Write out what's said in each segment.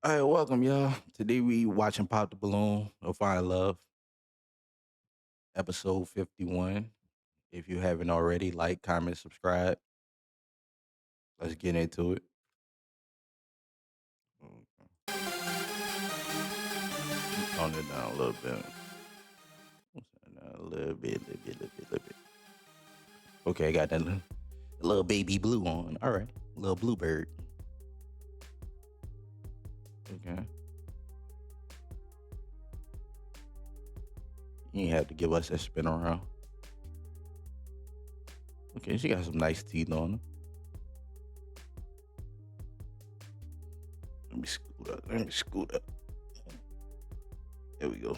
All right, welcome, y'all. Today we watching Pop the Balloon or Find Love, episode 51. If you haven't already, like, comment, subscribe. Let's get into it. Tone it down a little bit. A little bit. Okay, I got that little baby blue on. All right, little bluebird. Okay. You ain't have to give us that spin around. Okay, she got some nice teeth on her. Let me scoot up. There we go.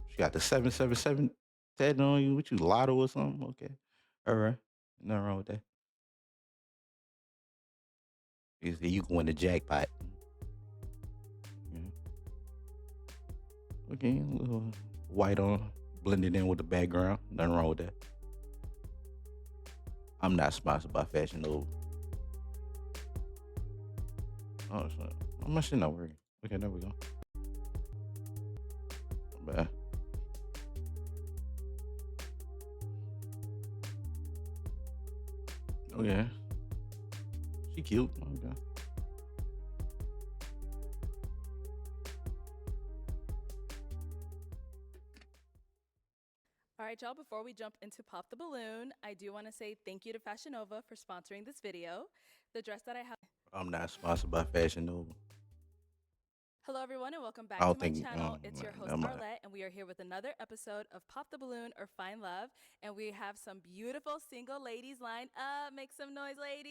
She got the 777 tatted on you. What you, lotto or something? Okay. All right. Nothing wrong with that. You can win the jackpot. Okay, a little white on, blended in with the background. Nothing wrong with that. I'm not sponsored by Fashion Nova. Oh, so my shit not working. Okay, there we go. Bye. Oh yeah, she cute. Okay. All right, y'all, before we jump into Pop the Balloon, I do want to say thank you to Fashion Nova for sponsoring this video. The dress that I have. I'm not sponsored by Fashion Nova. Hello, everyone, and welcome back I to don't my think. channel. It's your host, Never mind. Arlette, and we are here with another episode of Pop the Balloon or Find Love. And we have some beautiful single ladies lined up. Make some noise, ladies.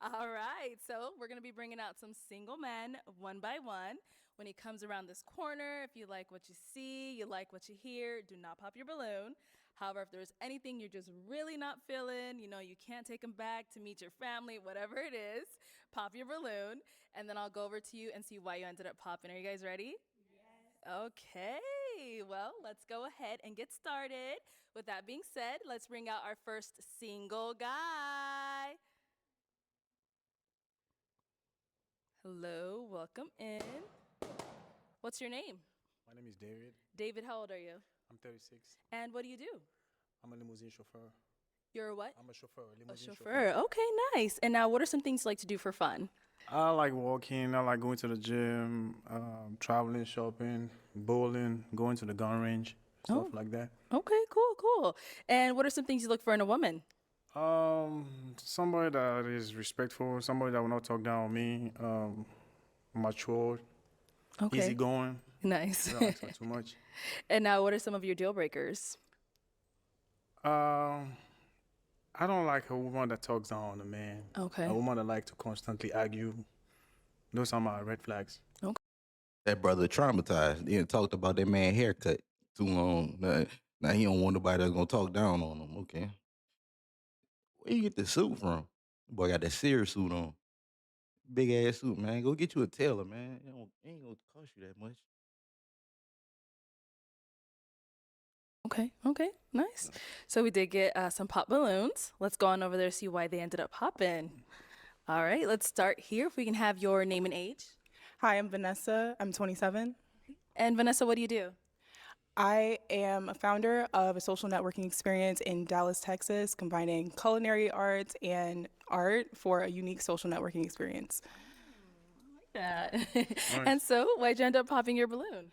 All right, so we're going to be bringing out some single men one by one. When he comes around this corner, if you like what you see, you like what you hear, do not pop your balloon. However, if there's anything you're just really not feeling, you can't take them back to meet your family, whatever it is, pop your balloon, and then I'll go over to you and see why you ended up popping. Are you guys ready? Yes. Okay, well, let's go ahead and get started. With that being said, let's bring out our first single guy. Hello, welcome in. What's your name? My name is David. David, how old are you? I'm 36. And what do you do? I'm a limousine chauffeur. You're a what? I'm a chauffeur, A limousine chauffeur. Okay, nice. And now, what are some things you like to do for fun? I like walking. I like going to the gym, traveling, shopping, bowling, going to the gun range, stuff like that. Okay, cool. And what are some things you look for in a woman? Somebody that is respectful, somebody that will not talk down on me, mature, Okay. easygoing. Nice. Don't ask for too much. And now, what are some of your deal breakers? I don't like a woman that talks down on a man. Okay. A woman that likes to constantly argue. Those are my red flags. That brother traumatized. He had talked about that man haircut too long. Now he don't want nobody that's gonna talk down on him. Okay. Where you get the suit from? Boy got that Sears suit on. Big ass suit, man. Go get you a tailor, man. It ain't gonna cost you that much. Okay, nice. So we did get some pop balloons. Let's go on over there and see why they ended up popping. All right, let's start here. If we can have your name and age. Hi, I'm Vanessa. I'm 27. And Vanessa, what do you do? I am a founder of a social networking experience in Dallas, Texas, combining culinary arts and art for a unique social networking experience. Yeah. Nice. And so, why'd you end up popping your balloon?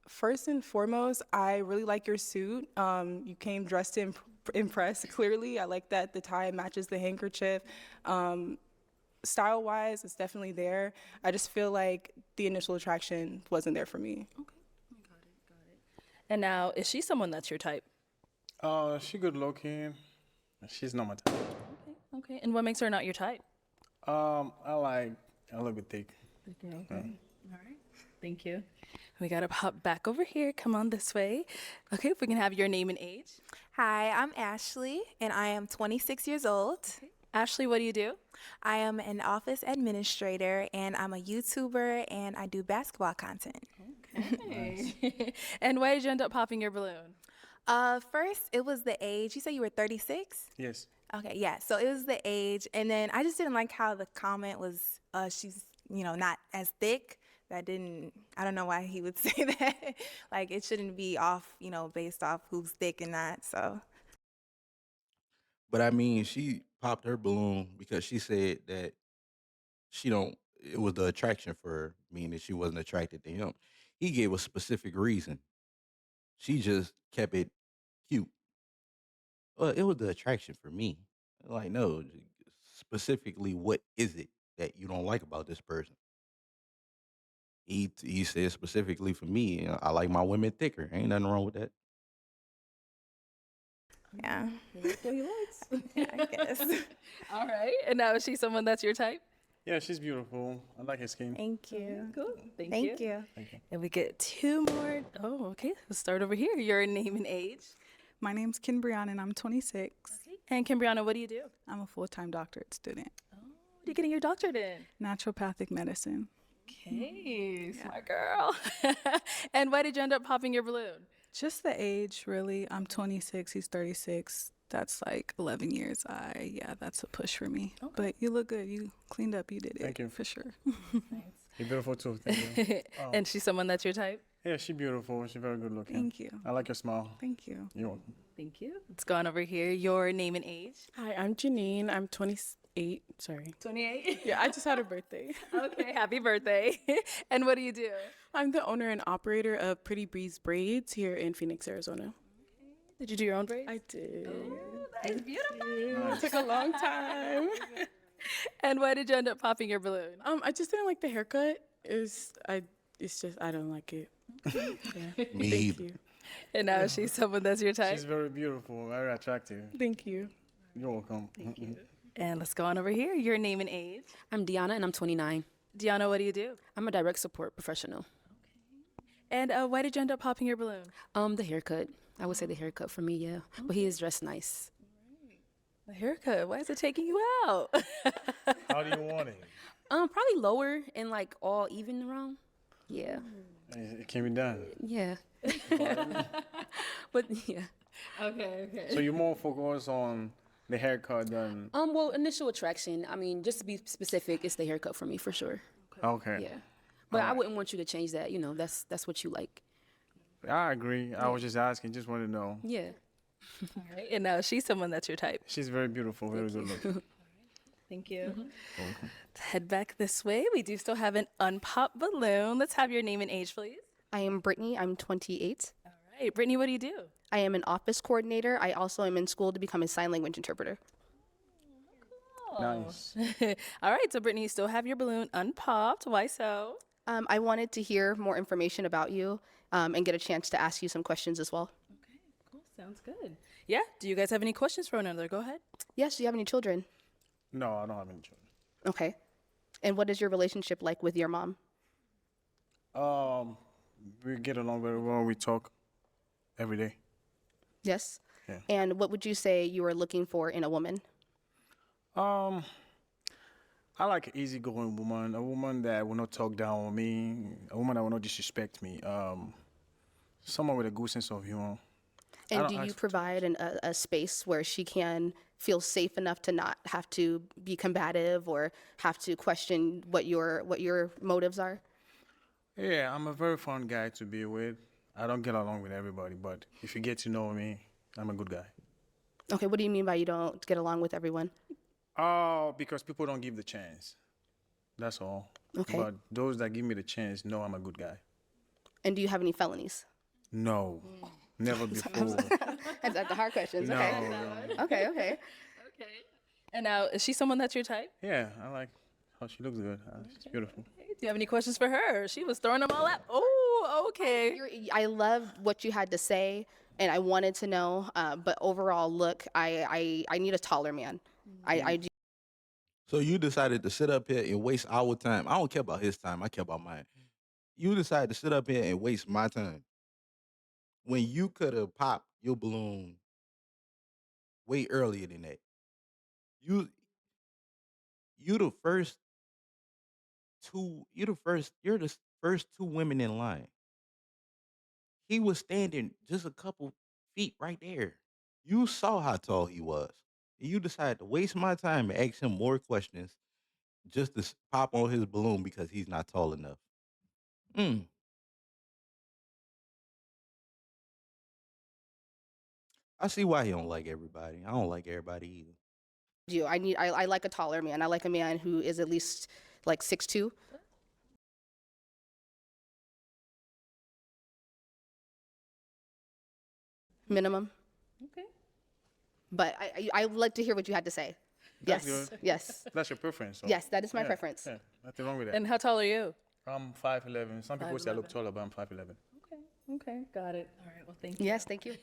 First and foremost, I really like your suit. You came dressed to impress, clearly. I like that the tie matches the handkerchief. Style-wise, it's definitely there. I just feel like the initial attraction wasn't there for me. Okay, got it. And now, is she someone that's your type? She good looking. She's not my type. Okay. And what makes her not your type? I like a little bit thick. Okay. All right. Thank you. We gotta pop back over here. Come on this way. Okay, if we can have your name and age. Hi, I'm Ashley, and I am 26 years old. Ashley, what do you do? I am an office administrator, and I'm a YouTuber, and I do basketball content. Okay. And why did you end up popping your balloon? First, it was the age. You said you were 36? Yes. Okay, yeah. So it was the age, and then I just didn't like how the comment was. She's, not as thick. That didn't. I don't know why he would say that. Like it shouldn't be off, based off who's thick and not. So But I mean, she popped her balloon because she said that she don't. It was the attraction for her, meaning she wasn't attracted to him. He gave a specific reason. She just kept it cute. Well, it was the attraction for me. Like, no, specifically, what is it that you don't like about this person? He said specifically for me, I like my women thicker. Ain't nothing wrong with that. yeah, That's what he likes. yeah, I guess. All right. And now is she someone that's your type? Yeah, she's beautiful. I like her skin. Thank you. Cool. Thank Thank you. you. Thank you. And we get two more. Oh, okay. Let's start over here. Your name and age. My name's Kinbrianna and I'm 26. And Kimbriana, what do you do? I'm a full-time doctorate student, What are you getting your doctorate in? naturopathic medicine. Okay, smart girl. And why did you end up popping your balloon? Just the age, really. I'm 26, he's 36. That's like 11 years. Yeah, that's a push for me. But you look good. You cleaned up. You did it. Thank you. For sure. You're beautiful too. Thank you. And she's someone that's your type? Yeah, she's beautiful. She's very good looking. Thank you. I like your smile. Thank you. You're welcome. Thank you. Let's go on over here. Your name and age. Hi, I'm Janine. I'm 28. Sorry. 28. Yeah, I just had a birthday. Okay, happy birthday. And what do you do? I'm the owner and operator of Pretty Breeze Braids here in Phoenix, Arizona. Did you do your own braids? I did. That is beautiful. It took a long time. And why did you end up popping your balloon? I just didn't like the haircut. It's just I don't like it. Yeah. Me Thank either. you. And now is she someone that's your type? She's very beautiful, very attractive. Thank you. You're welcome. And let's go on over here. Your name and age. I'm Deanna and I'm 29. Deanna, what do you do? I'm a direct support professional. And why did you end up popping your balloon? The haircut. I would say the haircut for me, yeah. But he is dressed nice. The haircut. Why is it taking you out? How do you want it? Probably lower and like all even around. Yeah. It can be done. Yeah. But yeah. Okay. So you're more focused on the haircut than. Well, initial attraction. I mean, just to be specific, it's the haircut for me for sure. Okay. Yeah. But I wouldn't want you to change that. That's what you like. I agree. I was just asking. Just want to know. Yeah. All right. And now she's someone that's your type. She's very beautiful, very good looking. Thank you. Let's head back this way. We do still have an unpopped balloon. Let's have your name and age, please. I am Brittany. I'm 28. All right. Brittany, what do you do? I am an office coordinator. I also am in school to become a sign language interpreter. Nice. All right. So, Brittany, you still have your balloon unpopped. Why so? I wanted to hear more information about you and get a chance to ask you some questions as well. Okay. Cool. Sounds good. Yeah. Do you guys have any questions for one another? Go ahead. Yes, do you have any children? No, I don't have any children. Okay. And what is your relationship like with your mom? We get along very well. We talk every day. Yes? Yeah. And what would you say you are looking for in a woman? I like an easygoing woman, a woman that will not talk down on me, a woman that will not disrespect me. Someone with a good sense of humor. And do you provide a space where she can feel safe enough to not have to be combative or have to question what your motives are? Yeah, I'm a very fun guy to be with. I don't get along with everybody, but if you get to know me, I'm a good guy. Okay, what do you mean by you don't get along with everyone? Oh, because people don't give the chance. That's all. Okay. But those that give me the chance know I'm a good guy. And do you have any felonies? No, never before. That's the hard questions. No, Okay. no. Okay. Okay. And now, is she someone that's your type? Yeah, I like how she looks good. She's beautiful. Do you have any questions for her? She was throwing them all out. Oh, okay. I love what you had to say, and I wanted to know. But overall, look, I need a taller man. I do. So you decided to sit up here and waste our time. I don't care about his time. I care about mine. You decided to sit up here and waste my time when you could have popped your balloon way earlier than that. You the first two. You're the first two women in line. He was standing just a couple feet right there. You saw how tall he was. And you decide to waste my time and ask him more questions just to pop on his balloon because he's not tall enough. Mm. I see why he don't like everybody. I don't like everybody either. I like a taller man. I like a man who is at least like 6'2". Minimum. Okay. But I would like to hear what you had to say. That's Yes. good. Yes. That's your preference. So. Yes, that is my Yeah, preference. Yeah, nothing wrong with that. And how tall are you? I'm 5'11". Some people say I look 5'11". taller, but I'm 5'11". Okay, got it. All right, well, thank you. Yes, thank you.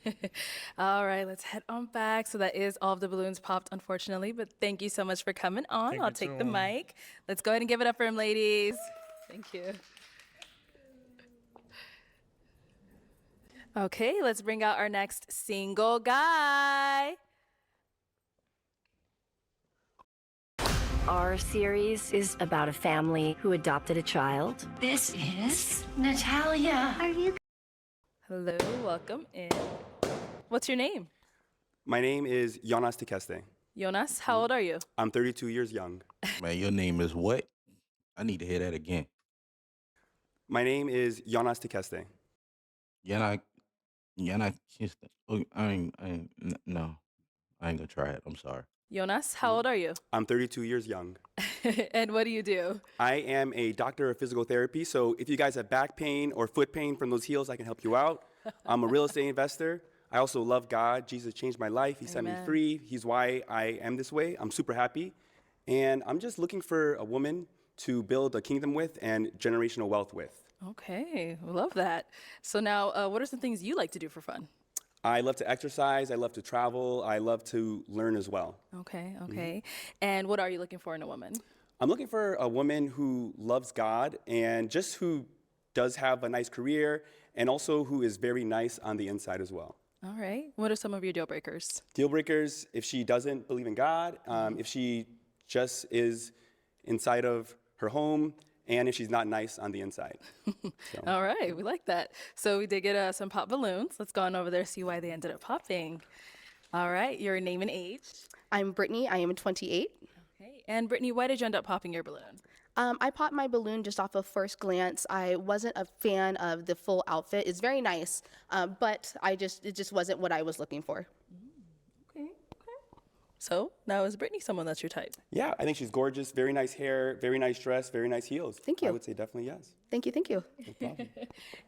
All right, let's head on back. So that is all of the balloons popped, unfortunately, but thank you so much for coming on. Thank I'll you take the too. mic. Let's go ahead and give it up for him, ladies. Thank you. Okay, let's bring out our next single guy. Our series is about a family who adopted a child. This is Natalia. Are you? Hello, welcome in. What's your name? My name is Jonas Tekeste. Jonas, how old are you? I'm 32 years young. Man, your name is what? I need to hear that again. My name is Jonas Tekeste. Yana kissed. Oh, no, I ain't gonna try it. I'm sorry. Jonas, how old are you? I'm 32 years young. And what do you do? I am a doctor of physical therapy, so if you guys have back pain or foot pain from those heels, I can help you out. I'm a real estate investor. I also love God. Jesus changed my life. He set me Amen. free. He's why I am this way. I'm super happy. And I'm just looking for a woman to build a kingdom with and generational wealth with. Okay, we love that. So now, what are some things you like to do for fun? I love to exercise. I love to travel. I love to learn as well. Okay, okay. And what are you looking for in a woman? I'm looking for a woman who loves God and just who does have a nice career and also who is very nice on the inside as well. All right. What are some of your deal breakers? Deal breakers, if she doesn't believe in God, if she just is inside of her home, and if she's not nice on the inside. So. All right, we like that. So we did get some pop balloons. Let's go on over there, see why they ended up popping. All right, your name and age. I'm Brittany. I am 28. Okay. And Brittany, why did you end up popping your balloon? I popped my balloon just off of first glance. I wasn't a fan of the full outfit. It's very nice, but it just wasn't what I was looking for. Okay. So now is Brittany someone that's your type? Yeah, I think she's gorgeous. Very nice hair, very nice dress, very nice heels. Thank you. I would say definitely yes. Thank you. Thank you. No problem.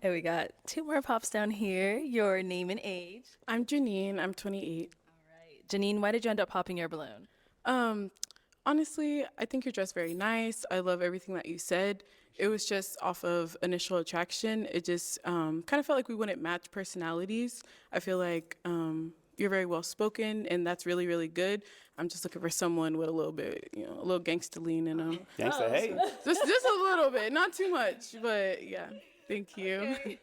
And we got two more pops down here. Your name and age. I'm Janine. I'm 28. Janine, why did you end up popping your balloon? Honestly, I think you're dressed very nice. I love everything that you said. It was just off of initial attraction. It just kind of felt like we wouldn't match personalities. I feel like you're very well spoken, and that's really, really good. I'm just looking for someone with a little bit, a little gangster lean in them. Gangsta, hey. Just a little bit, not too much, but yeah. Thank you. Okay.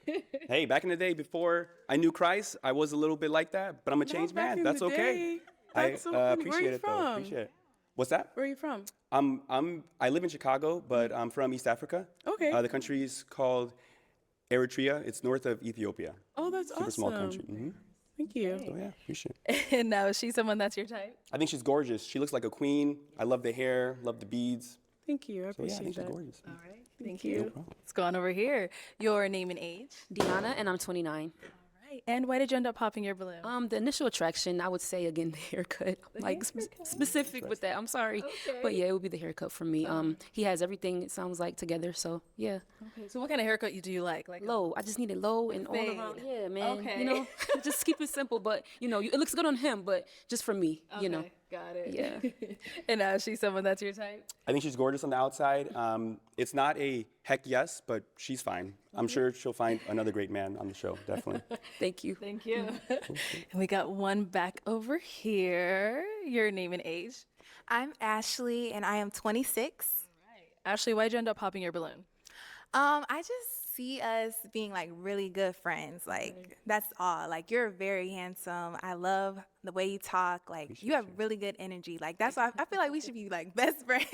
Hey, back in the day before I knew Christ, I was a little bit like that, but I'm a changed man. That's okay. That's so I funny. Where appreciate you it from? though. Appreciate it. What's that? Where are you from? I live in Chicago, but I'm from East Africa. Okay. The country is called Eritrea. It's north of Ethiopia. Oh, that's Super awesome. small country. Mm-hmm. Thank you. So yeah, appreciate it. And now is she someone that's your type? I think she's gorgeous. She looks like a queen. I love the hair, love the beads. Thank you. I So yeah, I appreciate think she's that. gorgeous. All right. Thank you. you. problem. Let's go on over here. Your name and age. Deanna, and I'm 29. All right. And why did you end up popping your balloon? The initial attraction, I would say again, the haircut. Specific with that. I'm sorry, but yeah, it would be the haircut for me. He has everything. It sounds like together. So yeah. Okay. So what kind of haircut do you like? Like Low. I just need it low and all fade. around. Yeah, man. Okay. Just keep it simple. But it looks good on him. But just for me, Got it. Yeah. And now is she someone that's your type? I think she's gorgeous on the outside. It's not a heck yes, but she's fine. I'm sure she'll find another great man on the show, definitely. Thank you. Thank you. And we got one back over here. Your name and age. I'm Ashley, and I am 26. Ashley, why'd you end up popping your balloon? I just see us being like really good friends. Like that's all. Like you're very handsome. I love the way you talk. Like you have really good energy. Like that's why I feel like we should be like best friends.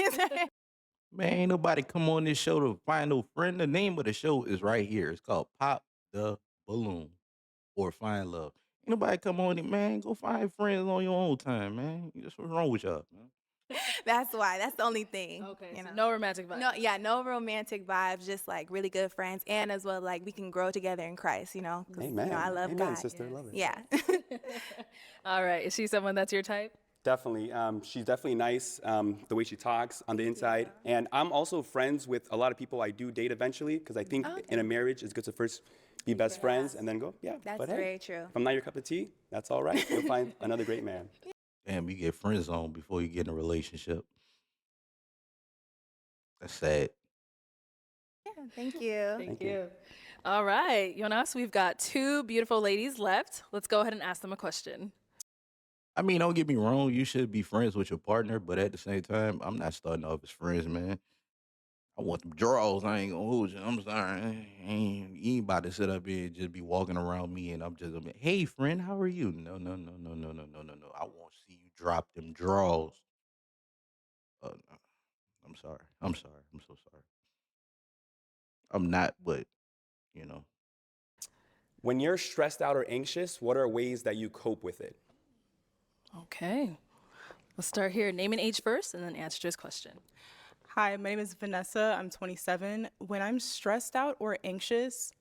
Man, ain't nobody come on this show to find no friend. The name of the show is right here. It's called Pop the Balloon or Find Love. Ain't nobody come on it, man. Go find friends on your own time, man. That's what's wrong with y'all, man. That's why. That's the only thing. Okay, You so know. no romantic vibes. No, yeah, no romantic vibes. Just like really good friends, and as well like we can grow together in Christ. You know, 'cause, Amen. you know I love Amen, God. sister. Love it. Yeah. All right, is she someone that's your type? Definitely. She's definitely nice, the way she talks on the inside. And I'm also friends with a lot of people I do date eventually, because I think in a marriage, it's good to first be best friends and then go, yeah. That's but hey, very true. if I'm not your cup of tea, that's all right. You'll find another great man. Damn, you get friend zone before you get in a relationship. That's sad. Yeah, thank you. Thank you. All right, Jonas, we've got two beautiful ladies left. Let's go ahead and ask them a question. I mean, don't get me wrong. You should be friends with your partner, but at the same time, I'm not starting off as friends, man. I want them draws. I ain't gonna hold you. I'm sorry. You ain't about to sit up here and just be walking around me and I'm just gonna be, hey, friend, how are you? No, no, no, no, no, no, no, no, no. I want to see you drop them draws. No. I'm sorry. I'm sorry. I'm so sorry. I'm not, but, you know. When you're stressed out or anxious, what are ways that you cope with it? Okay. Let's start here. Name and age first and then answer this question. Hi, my name is Vanessa. I'm 27. When I'm stressed out or anxious,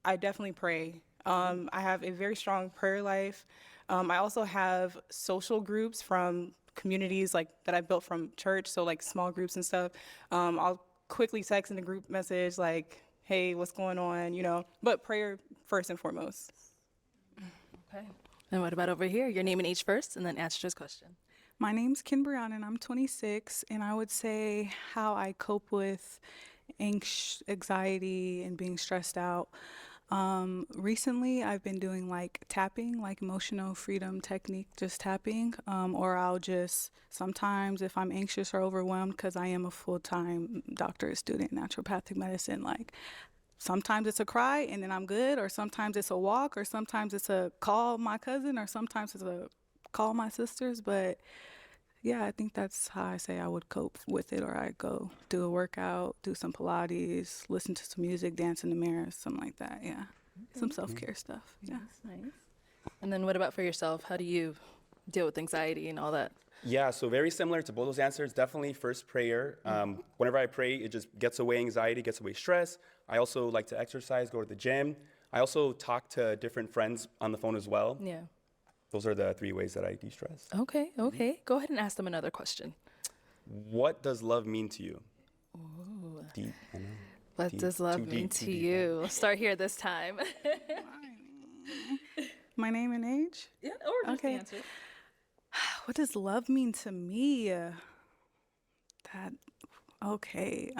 I definitely pray. I have a very strong prayer life. I also have social groups from communities like that I built from church, so like small groups and stuff. I'll quickly text in a group message like, "Hey, what's going on?" You know, but prayer first and foremost. Okay. And what about over here? Your name and age first and then answer this question. My name's Ken Brianna, and I'm 26, and I would say how I cope with anxiety and being stressed out. Recently, I've been doing like tapping, like emotional freedom technique, just tapping, or I'll just sometimes if I'm anxious or overwhelmed, because I am a full-time doctorate student in naturopathic medicine, like sometimes it's a cry and then I'm good, or sometimes it's a walk, or sometimes it's a call my cousin, or sometimes it's a call my sisters. But yeah, I think that's how I say I would cope with it. Or I go do a workout, do some Pilates, listen to some music, dance in the mirror, something like that. Yeah, some self-care stuff. Yeah. Nice. And then what about for yourself? How do you deal with anxiety and all that? Yeah, so very similar to both those answers. Definitely first prayer. Whenever I pray, it just gets away anxiety, gets away stress. I also like to exercise, go to the gym. I also talk to different friends on the phone as well. Yeah. Those are the 3 ways that I de-stress. Okay. Go ahead and ask them another question. What does love mean to you? Ooh. Deep, I know. What Deep, does love too mean deep, to too deep, you? Let's start here this time. My name and age? Yeah, or just Okay. the answer. What does love mean to me? Okay.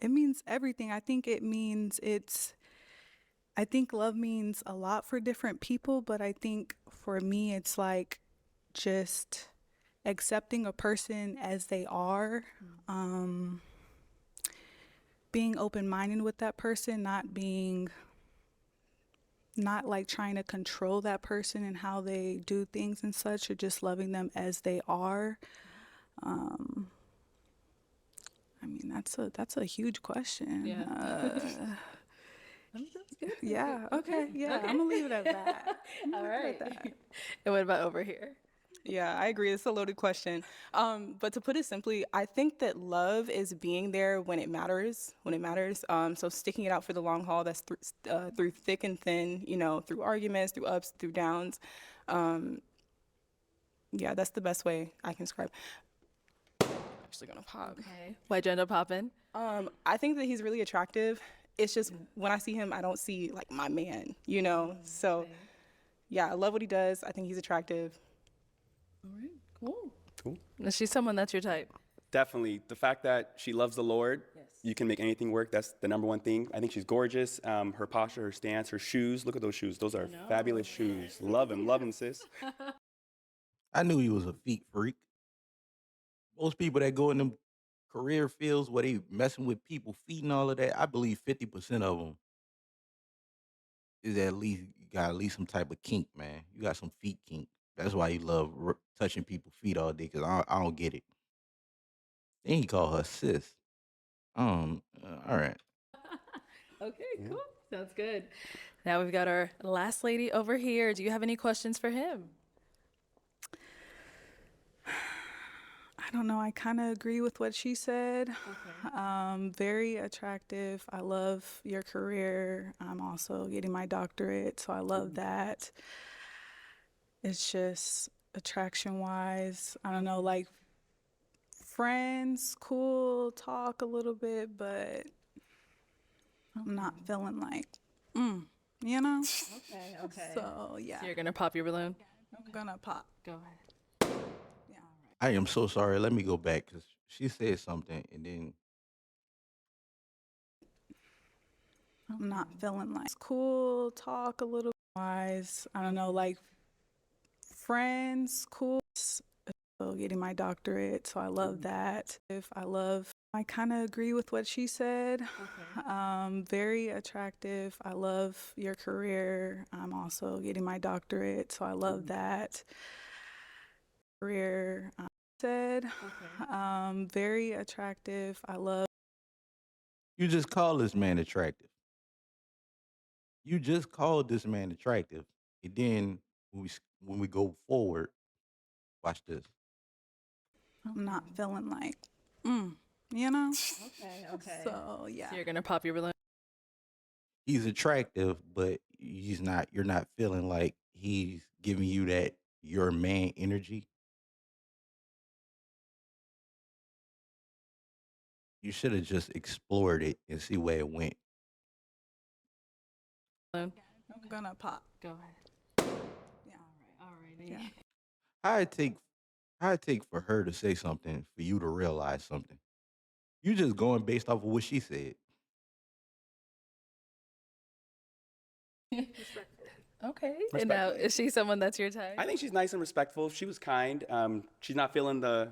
It means everything. I think love means a lot for different people, but I think for me it's like just accepting a person as they are, being open-minded with that person, not like trying to control that person and how they do things and such, or just loving them as they are. I mean, that's a huge question. Yeah. That's good. Yeah. Okay. Yeah. I'm gonna leave it at that. All right. And what about over here? Yeah, I agree. It's a loaded question. But to put it simply, I think that love is being there when it matters, So sticking it out for the long haul, that's through thick and thin, you know, through arguments, through ups, through downs. Yeah, that's the best way I can describe. Actually gonna pop. Okay. Why'd you end up popping? I think that he's really attractive. It's just when I see him, I don't see like my man, you know? So yeah, I love what he does. I think he's attractive. All right. Cool. Cool. Is she someone that's your type? Definitely. The fact that she loves the Lord, you can make anything work. That's the number one thing. I think she's gorgeous. Her posture, her stance, her shoes. Look at those shoes. Those are fabulous shoes. Love them, sis. I knew he was a feet freak. Most people that go in them career fields where they messing with people, feet and all of that, I believe 50% of them is at least got at least some type of kink, man. You got some feet kink. That's why you love touching people's feet all day, because I don't get it. Then he called her sis. All right. Okay, cool. Sounds good. Now we've got our last lady over here. Do you have any questions for him? I don't know. I kind of agree with what she said. Very attractive. I love your career. I'm also getting my doctorate, so I love that. It's just attraction wise. I don't know, like friends, cool, talk a little bit, but I'm not feeling like, you know? Okay. So, yeah. So you're going to pop your balloon? I'm gonna pop. Go ahead. I am so sorry. Let me go back because she said something and then I'm not feeling like cool, talk a little wise. I don't know, like friends, cool. So getting my doctorate, so I love that. I kind of agree with what she said. Very attractive. I love your career. I'm also getting my doctorate, so I love that. Career said, very attractive. I love. you just call this man attractive. You just called this man attractive. And then when we go forward, watch this. I'm not feeling like, you know. Okay. So yeah. So you're going to pop your balloon? He's attractive, but he's not. You're not feeling like he's giving you that your man energy. You should have just explored it and see where it went. Balloon? I'm gonna pop. Go ahead. Yeah. All right. Yeah. I'd take for her to say something for you to realize something. You just going based off of what she said. Okay. And now, is she someone that's your type? I think she's nice and respectful. She was kind. She's not feeling the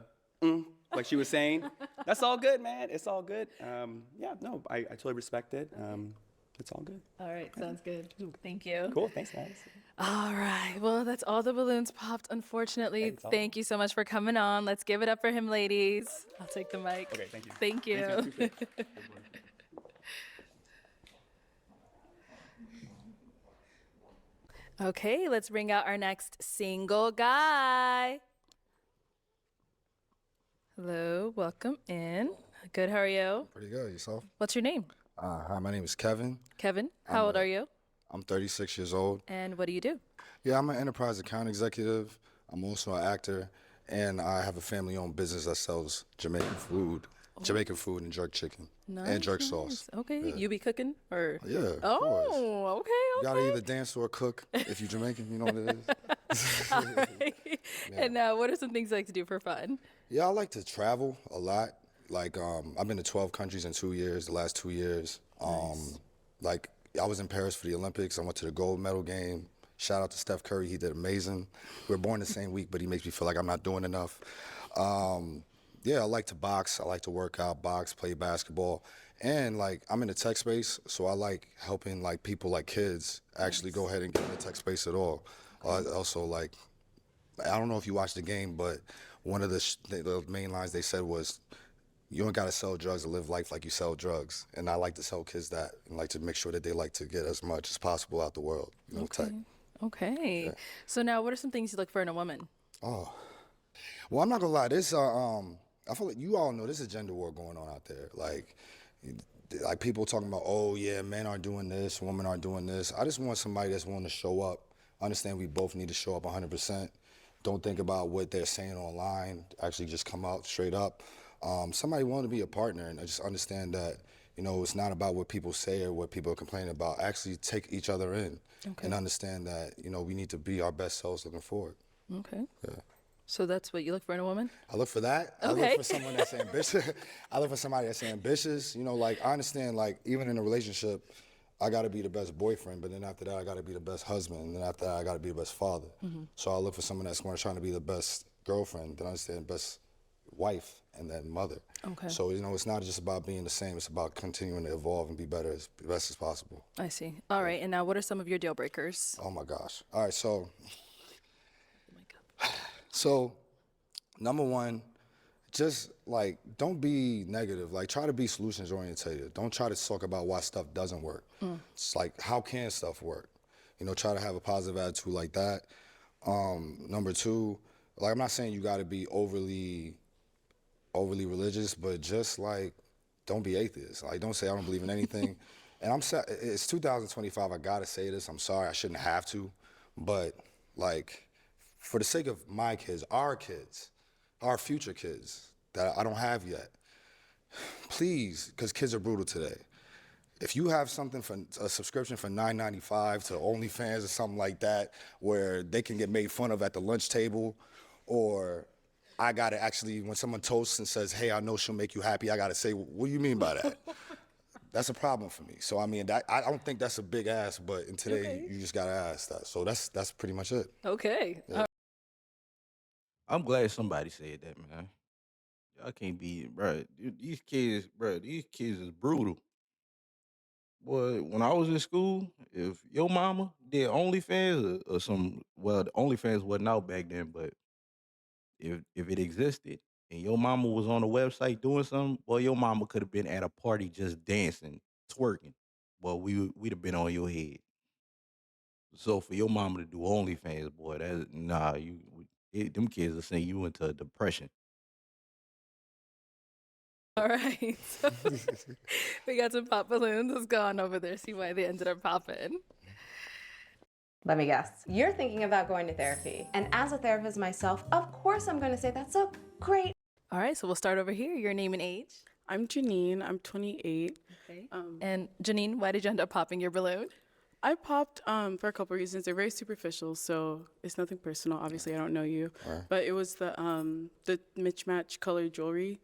like she was saying. That's all good, man. It's all good. Yeah, no, I totally respect it. It's all good. All right. Sounds good. Thank you. Cool. Thanks, guys. All right. Well, that's all the balloons popped, unfortunately. Thanks, all. Thank you so much for coming on. Let's give it up for him, ladies. I'll take the mic. Okay, thank you. Thank you. Thanks, man. Appreciate it. Okay, let's bring out our next single guy. Hello, welcome in. Good, how are you? Pretty good. Yourself? What's your name? Hi, my name is Kevin. Kevin. How old are you? I'm 36 years old. And what do you do? Yeah, I'm an enterprise account executive. I'm also an actor, and I have a family-owned business that sells Jamaican food and jerk chicken and jerk sauce. Okay, Yeah. you be cooking or? Yeah. Of course. Oh, okay. You gotta either dance or cook if you're Jamaican. You know what it is. All right. Yeah. And what are some things you like to do for fun? Yeah, I like to travel a lot. Like, I've been to 12 countries in 2 years, the last 2 years. Like, I was in Paris for the Olympics. I went to the gold medal game. Shout out to Steph Curry. He did amazing. We were born the same week, but he makes me feel like I'm not doing enough. Yeah, I like to box. I like to work out, box, play basketball. And, like, I'm in the tech space, so I like helping, like, people like kids actually go ahead and get in the tech space at all. Also, like, I don't know if you watched the game, but one of the main lines they said was, you don't got to sell drugs to live life like you sell drugs. And I like to tell kids that and like to make sure that they like to get as much as possible out the world, you know, tech. Okay. Yeah. So now what are some things you look for in a woman? Oh. Well, I'm not going to lie. This, I feel like you all know there's a gender war going on out there. Like people talking about, oh, yeah, men aren't doing this, women aren't doing this. I just want somebody that's willing to show up. I understand we both need to show up 100%. Don't think about what they're saying online. Actually just come out straight up. Somebody willing to be a partner and just understand that, you know, it's not about what people say or what people are complaining about. Actually take each other in and understand that, you know, we need to be our best selves looking forward. Okay. Yeah. So that's what you look for in a woman? I look for that. Okay. I look for someone that's ambitious. I look for somebody that's ambitious. You know, like, I understand, like, even in a relationship, I got to be the best boyfriend, but then after that, I got to be the best husband, and then after that, I got to be the best father. So I look for someone that's trying to be the best girlfriend, then understand best wife, and then mother. Okay. So, you know, it's not just about being the same. It's about continuing to evolve and be better as best as possible. I see. All right. And now what are some of your deal breakers? Oh, my gosh. All right, so number one, just like don't be negative. Like try to be solutions orientated. Don't try to talk about why stuff doesn't work. It's like how can stuff work? You know, try to have a positive attitude like that. Number two, like I'm not saying you got to be overly religious, but just like don't be atheist. Like don't say I don't believe in anything. And it's 2025. I gotta say this. I'm sorry. I shouldn't have to, but like for the sake of my kids, our future kids that I don't have yet, please, because kids are brutal today. If you have something for a subscription for $9.95 to OnlyFans or something like that, where they can get made fun of at the lunch table, or I gotta actually, when someone toasts and says, "Hey, I know she'll make you happy," I gotta say, "What do you mean by that?" That's a problem for me. So I mean, I don't think that's a big ask, but in today you just gotta ask that. So that's pretty much it. Okay. Yeah. I'm glad somebody said that, man. Y'all can't be, bro. These kids, is brutal. Boy, when I was in school, if your mama did OnlyFans or some, well, the OnlyFans wasn't out back then, but if it existed and your mama was on the website doing something, well, your mama could have been at a party just dancing, twerking. Well, we'd have been on your head. So for your mama to do OnlyFans, boy, that's nah. Them kids will send you into a depression. All right. So we got some pop balloons. Let's go on over there, see why they ended up popping. Let me guess. You're thinking about going to therapy. And as a therapist myself, of course I'm going to say that's a great. All right, so we'll start over here. Your name and age. I'm Janine. I'm 28. Okay. And Janine, why did you end up popping your balloon? I popped for a couple reasons. They're very superficial, so it's nothing personal. Obviously, I don't know you, but it was the mismatch color jewelry,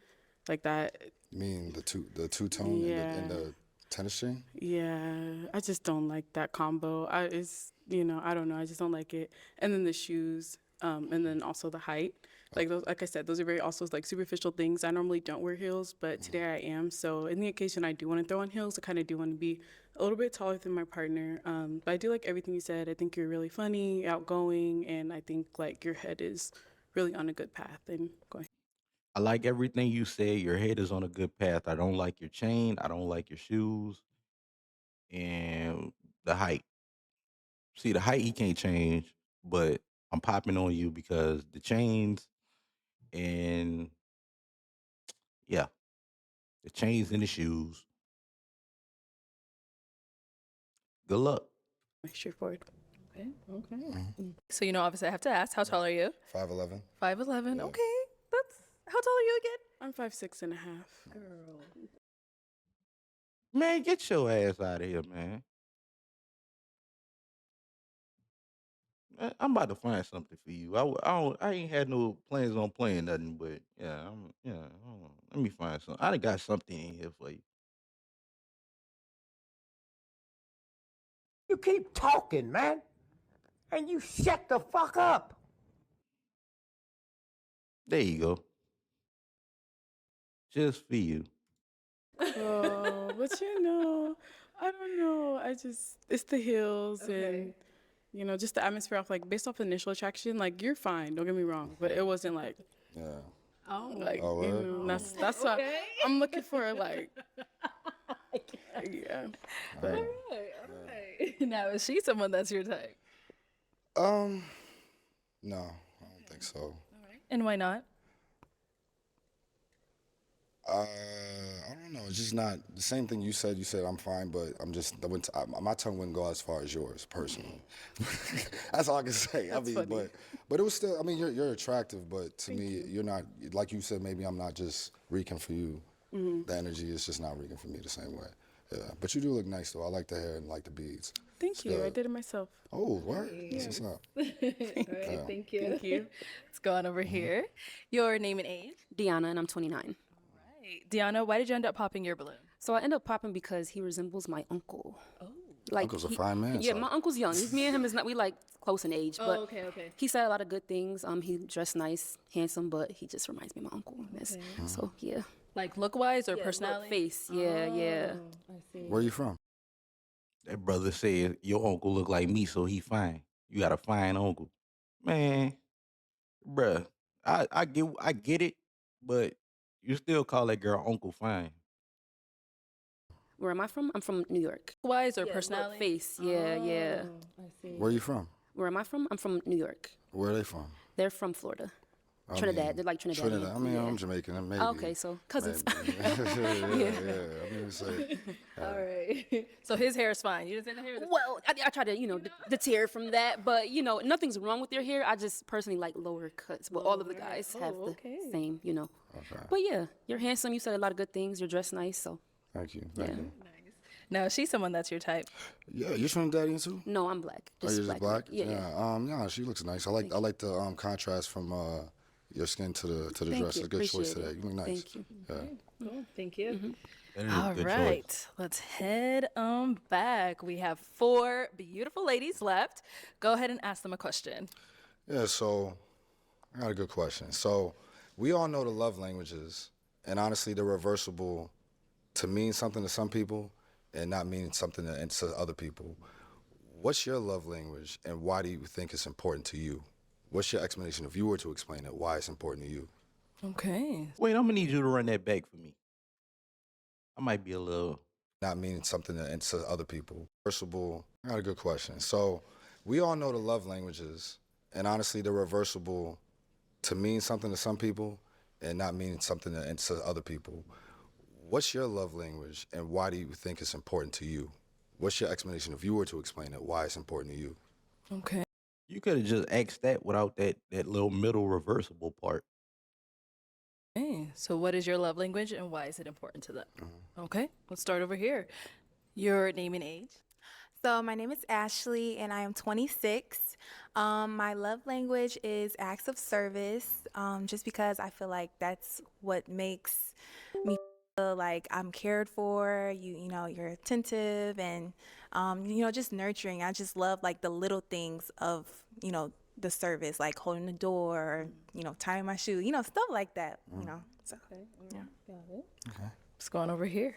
like that. You mean the two-tone and the tennis string? Yeah, I just don't like that combo. I don't know. I just don't like it. And then the shoes, and then also the height. Like those, like I said, those are very also like superficial things. I normally don't wear heels, but today I am. So in the occasion I do want to throw on heels, I kind of do want to be a little bit taller than my partner. But I do like everything you said. I think you're really funny, outgoing, and I think like your head is really on a good path and going. I like everything you said. Your head is on a good path. I don't like your chain. I don't like your shoes. And the height. See, the height he can't change, but I'm popping on you because the chains and yeah, the chains and the shoes. Good luck. Straightforward. Okay. So obviously I have to ask, how tall are you? 5'11". 5'11". Okay. How tall are you again? I'm 5'6.5". Girl. Man, get your ass out of here, man. I'm about to find something for you. I ain't had no plans on playing nothing, but yeah, hold on. Let me find something. I done got something in here for you. You keep talking, man, and you shut the fuck up. There you go. Just for you. Oh, but I don't know. It's the heels and, just the atmosphere off, like, based off initial attraction, like, you're fine, don't get me wrong, but it wasn't like, like, that's why I'm looking for, like, yeah. But. All right. Now, is she someone that's your type? No, I don't think so. All right. And why not? I don't know. It's just not the same thing you said. You said I'm fine, but my tongue wouldn't go as far as yours, personally. That's all I can say. That's funny. But it was still. I mean, you're attractive, but to me, you're not. Like you said, maybe I'm not just reeking for you. The energy is just not reeking for me the same way. Yeah, but you do look nice though. I like the hair and like the beads. Thank you. I did it myself. Oh, what? That's what's up. All right, thank you. Thank you. Let's go on over here. Your name and age? Deanna, and I'm 29. Right. Deanna, why did you end up popping your balloon? So I ended up popping because he resembles my uncle. Oh. Like Uncle's a fine man. Yeah, so. my uncle's young. Me and him is not. We like close in age, but okay. he said a lot of good things. He dressed nice, handsome, but he just reminds me of my uncle. Okay. So yeah. Like look-wise or Yeah, personality? look, face. Yeah, yeah. I see. Where you from? That brother said your uncle look like me, so he fine. You got a fine uncle, man, bruh. I get it, but you still call that girl Uncle Fine. Where am I from? I'm from New York. Wise or Yeah, personality? face. Yeah, yeah. I see. Where are you from? Where am I from? I'm from New York. Where are they from? They're from Florida. I Trinidad. mean, They're like Trinidadian. Trinidad. I mean, yeah. I'm Jamaican. Maybe. Okay, so cousins. Maybe. yeah. I mean, it's like, All right. So his hair is fine. You didn't say the hair. Well, I try to, deter from that, but, nothing's wrong with their hair. I just personally like lower cuts. But all of the guys have the same, Okay. But yeah, you're handsome. You said a lot of good things. You're dressed nice, so. Thank you. Thank you. Now, is she someone that's your type? Yeah, you're Trinidadian too? No, I'm black. Oh, you're just black? Yeah. Yeah, she looks nice. I like the contrast from your skin to the Thank dress. you. It's a good choice Appreciate today. it. You look nice. Thank you. Yeah. Cool. Thank you. That is a All good right, choice. let's head back. We have 4 beautiful ladies left. Go ahead and ask them a question. Yeah, so I got a good question. So we all know the love languages, and honestly, they're reversible to mean something to some people and not mean something to other people. What's your love language, and why do you think it's important to you? What's your explanation, if you were to explain it, why it's important to you? Okay. Wait, I'm gonna need you to run that back for me. I might be a little. Not meaning something to other people. Reversible, I got a good question. So we all know the love languages, and honestly, they're reversible to mean something to some people and not mean something to other people. What's your love language, and why do you think it's important to you? What's your explanation, if you were to explain it, why it's important to you? Okay. You could have just asked that without that little middle reversible part. Okay. So, what is your love language and why is it important to them? Okay. Let's start over here. Your name and age. So my name is Ashley, and I am 26. My love language is acts of service, just because I feel like that's what makes me feel like I'm cared for. You're attentive and, just nurturing. I just love like the little things of, the service, like holding the door, tying my shoe, stuff like that. So yeah. Got it. Okay. Let's go on over here.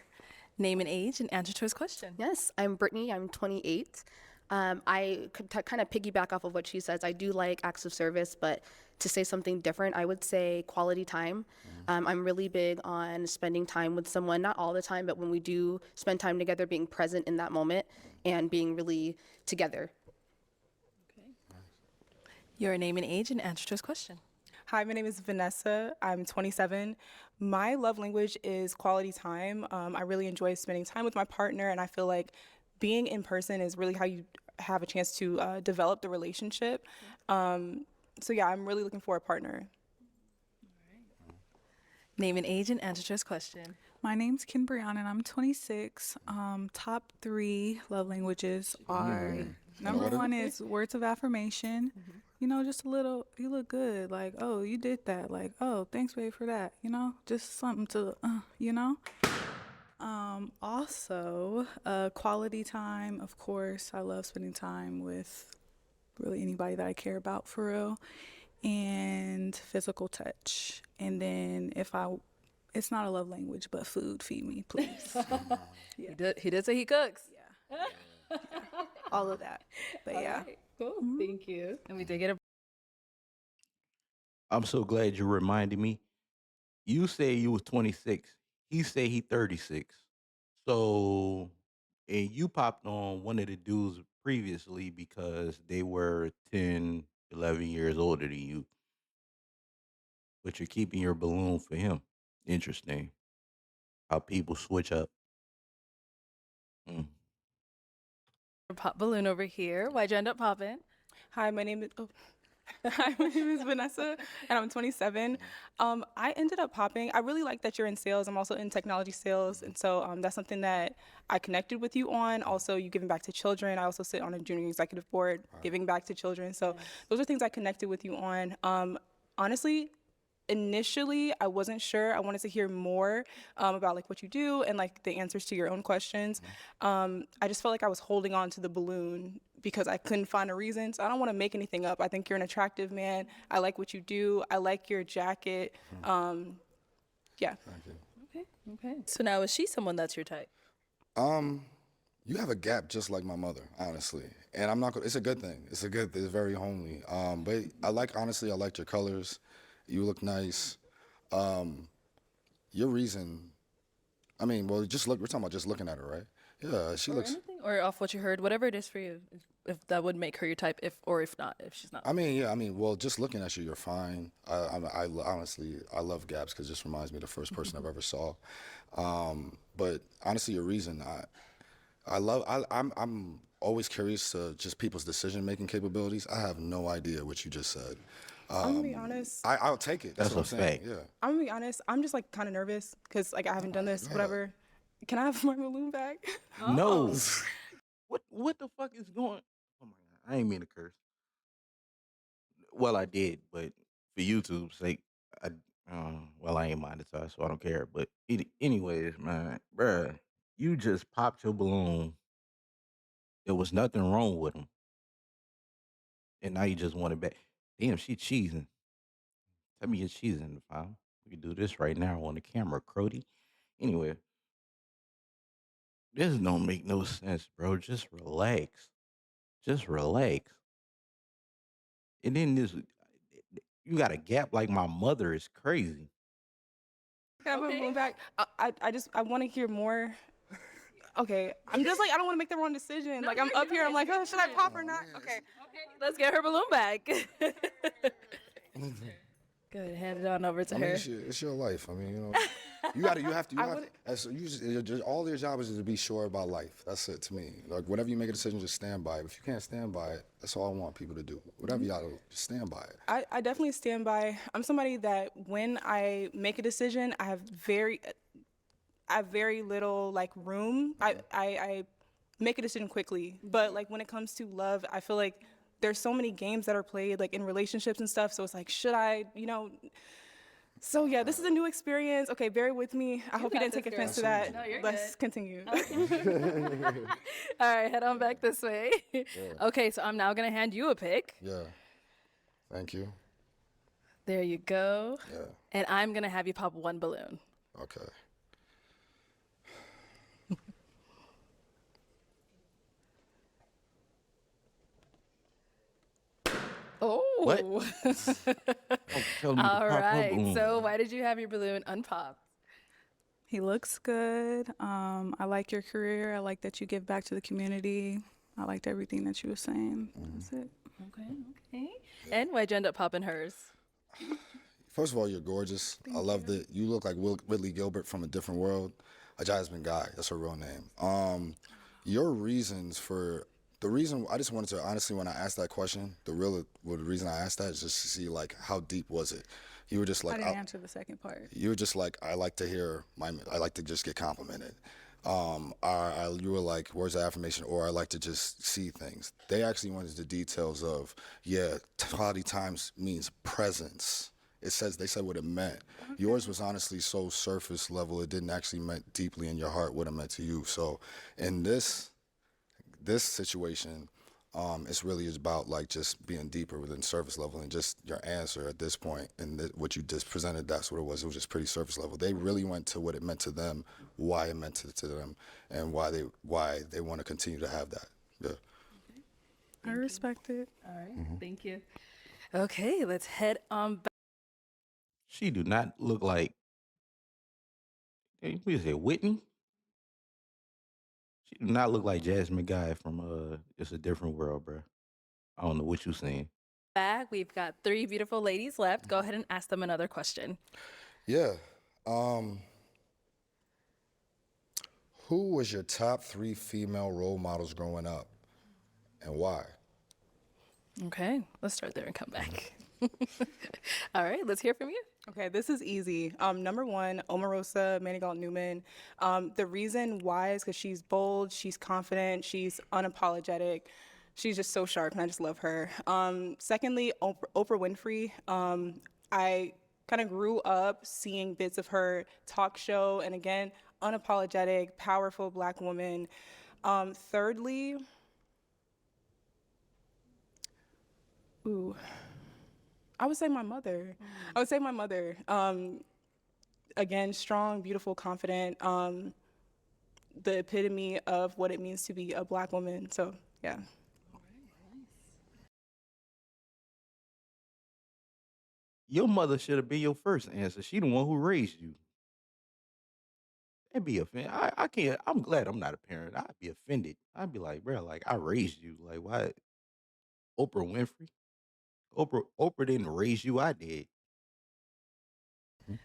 Name and age and answer to his question. Yes, I'm Brittany. I'm 28. I could kind of piggyback off of what she says. I do like acts of service, but to say something different, I would say quality time. I'm really big on spending time with someone, not all the time, but when we do spend time together, being present in that moment and being really together. Okay. Your name and age and answer to his question. Hi, my name is Vanessa. I'm 27. My love language is quality time. I really enjoy spending time with my partner, and I feel like being in person is really how you have a chance to develop the relationship. So yeah, I'm really looking for a partner. Name and age and answer to his question. My name's Ken Brianna, and I'm 26. Top 3 love languages are number 1 is words of affirmation. Just a little, you look good. Like, oh, you did that. Like, oh, thanks, babe, for that. Just something to, Also, quality time, of course. I love spending time with really anybody that I care about, for real. And physical touch. And then it's not a love language, but food, feed me, please. Yeah. He did say he cooks. Yeah. All of that. But yeah. Right, cool. Thank you. And we did get a. I'm so glad you reminded me. You say you was 26. He say he 36. So, and you popped on one of the dudes previously because they were 10, 11 years older than you. But you're keeping your balloon for him. Interesting. How people switch up. Mm. Pop balloon over here. Why'd you end up popping? Hi, my name is Vanessa, and I'm 27. I ended up popping. I really like that you're in sales. I'm also in technology sales, and so that's something that I connected with you on. Also, you giving back to children. I also sit on a junior executive board, giving back to children. So those are things I connected with you on. Honestly, initially, I wasn't sure. I wanted to hear more about like what you do and like the answers to your own questions. I just felt like I was holding on to the balloon because I couldn't find a reason. So I don't want to make anything up. I think you're an attractive man. I like what you do. I like your jacket. Yeah. Thank you. Okay. So now, is she someone that's your type? You have a gap just like my mother, honestly. And I'm not gonna, it's a good thing. It's very homely. But honestly, I liked your colors. You look nice. Your reason, I mean, well, just look. We're talking about just looking at her, right? Yeah, she Or looks. anything, or off what you heard, whatever it is for you, if that would make her your type, if not, if she's not. I mean, yeah. I mean, well, just looking at you, you're fine. Honestly, I love Gabs because this reminds me of the first person I've ever saw. But honestly, your reason, I'm always curious to just people's decision making capabilities. I have no idea what you just said. I'm gonna be honest. I'll take it. That's what I'm saying. Yeah. I'm gonna be honest. I'm just like kind of nervous because like I haven't done this, whatever. Can I have my balloon back? No. What the fuck is going? Oh my god! I ain't mean to curse. Well, I did, but for YouTube's sake, well, I ain't monetized, so I don't care. But anyways, man, bruh, you just popped your balloon. There was nothing wrong with him, and now you just want it back. Damn, she cheesing. Tell me you're cheesing, fam. We can do this right now on the camera, Crody. Anyway, this don't make no sense, bro. Just relax. Just relax. And then you got a gap like my mother is crazy. Can I have my balloon back? I want to hear more. Okay, I'm just like I don't want to make the wrong decision. Like I'm up here, I'm like, oh, should I pop or not? Okay. Let's get her balloon back. Good, hand it on over to I mean, her. it's your life. I mean, you know, all your job is to be sure about life. That's it to me. Like, whenever you make a decision, just stand by it. If you can't stand by it, that's all I want people to do. Whatever y'all do, just stand by it. I definitely stand by. I'm somebody that when I make a decision, I have very little like room. I make a decision quickly, but like when it comes to love, I feel like there's so many games that are played like in relationships and stuff. So it's like, should I, So yeah, this is a new experience. Okay, bear with me. I hope you didn't take offense to that. No, you're Let's good. continue. All right, head on back this way. Yeah. Okay, so I'm now gonna hand you a pick. Yeah. Thank you. There you go. Yeah. And I'm gonna have you pop one balloon. Okay. Oh. What? Tell me to All pop her right. balloon. So why did you have your balloon unpopped? He looks good. I like your career. I like that you give back to the community. I liked everything that you were saying. That's it. Okay. And why'd you end up popping hers? First of all, you're gorgeous. I love that you look like Whitley Gilbert from a different world. A Jasmine Guy, that's her real name. Your reasons for the reason I just wanted to honestly, when I asked that question, the reason I asked that is just to see like how deep was it. You were just like I didn't answer the second part. You were just like I like to just get complimented. You were like words of affirmation, or I like to just see things. They actually went into the details of quality times means presence. They said what it meant. Okay. Yours was honestly so surface level. It didn't actually meant deeply in your heart what it meant to you. So in this situation, it's really about like just being deeper within surface level, and just your answer at this point and what you just presented, that's what it was. It was just pretty surface level. They really went to what it meant to them, why it meant to them, and why they want to continue to have that. Yeah. I respect it. All right. Thank you. Okay, let's head on back. She do not look like. What is it, Whitney? She do not look like Jasmine Guy from It's a Different World, bro. I don't know what you saying. Back, we've got 3 beautiful ladies left. Go ahead and ask them another question. Yeah. Who was your top 3 female role models growing up, and why? Okay, let's start there and come back. All right, let's hear from you. Okay, this is easy. Number 1, Omarosa Manigault Newman. The reason why is because she's bold, she's confident, she's unapologetic. She's just so sharp, and I just love her. Secondly, Oprah Winfrey. I kind of grew up seeing bits of her talk show, and again, unapologetic, powerful Black woman. Thirdly, I would say my mother. Again, strong, beautiful, confident, the epitome of what it means to be a Black woman. So, yeah. Your mother should have been your first answer. She the one who raised you. That'd be offended. I can't. I'm glad I'm not a parent. I'd be offended. I'd be like, bro, like I raised you. Like why? Oprah Winfrey. Oprah didn't raise you. I did.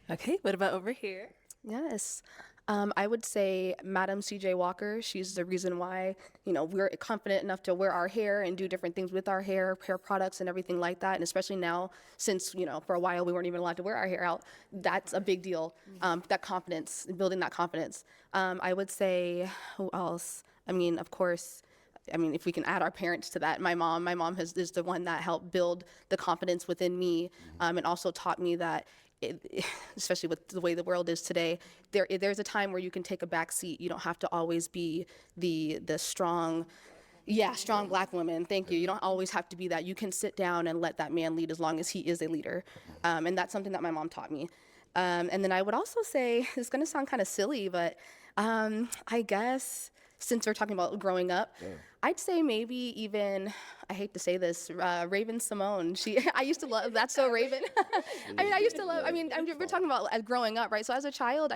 Okay, what about over here? Yes. I would say Madam CJ Walker. She's the reason why, we're confident enough to wear our hair and do different things with our hair products and everything like that. And especially now, since, for a while we weren't even allowed to wear our hair out, that's a big deal. That confidence, building that confidence. I would say, who else? I mean, of course, if we can add our parents to that, my mom is the one that helped build the confidence within me, and also taught me that, especially with the way the world is today, there's a time where you can take a back seat. You don't have to always be the strong, strong black woman. Thank you. You don't always have to be that. You can sit down and let that man lead as long as he is a leader, and that's something that my mom taught me. And then I would also say, it's going to sound kind of silly, but I guess since we're talking about growing up, I'd say maybe even, I hate to say this, Raven Simone. I used to love That's So Raven. We're talking about as growing up, right? So as a child,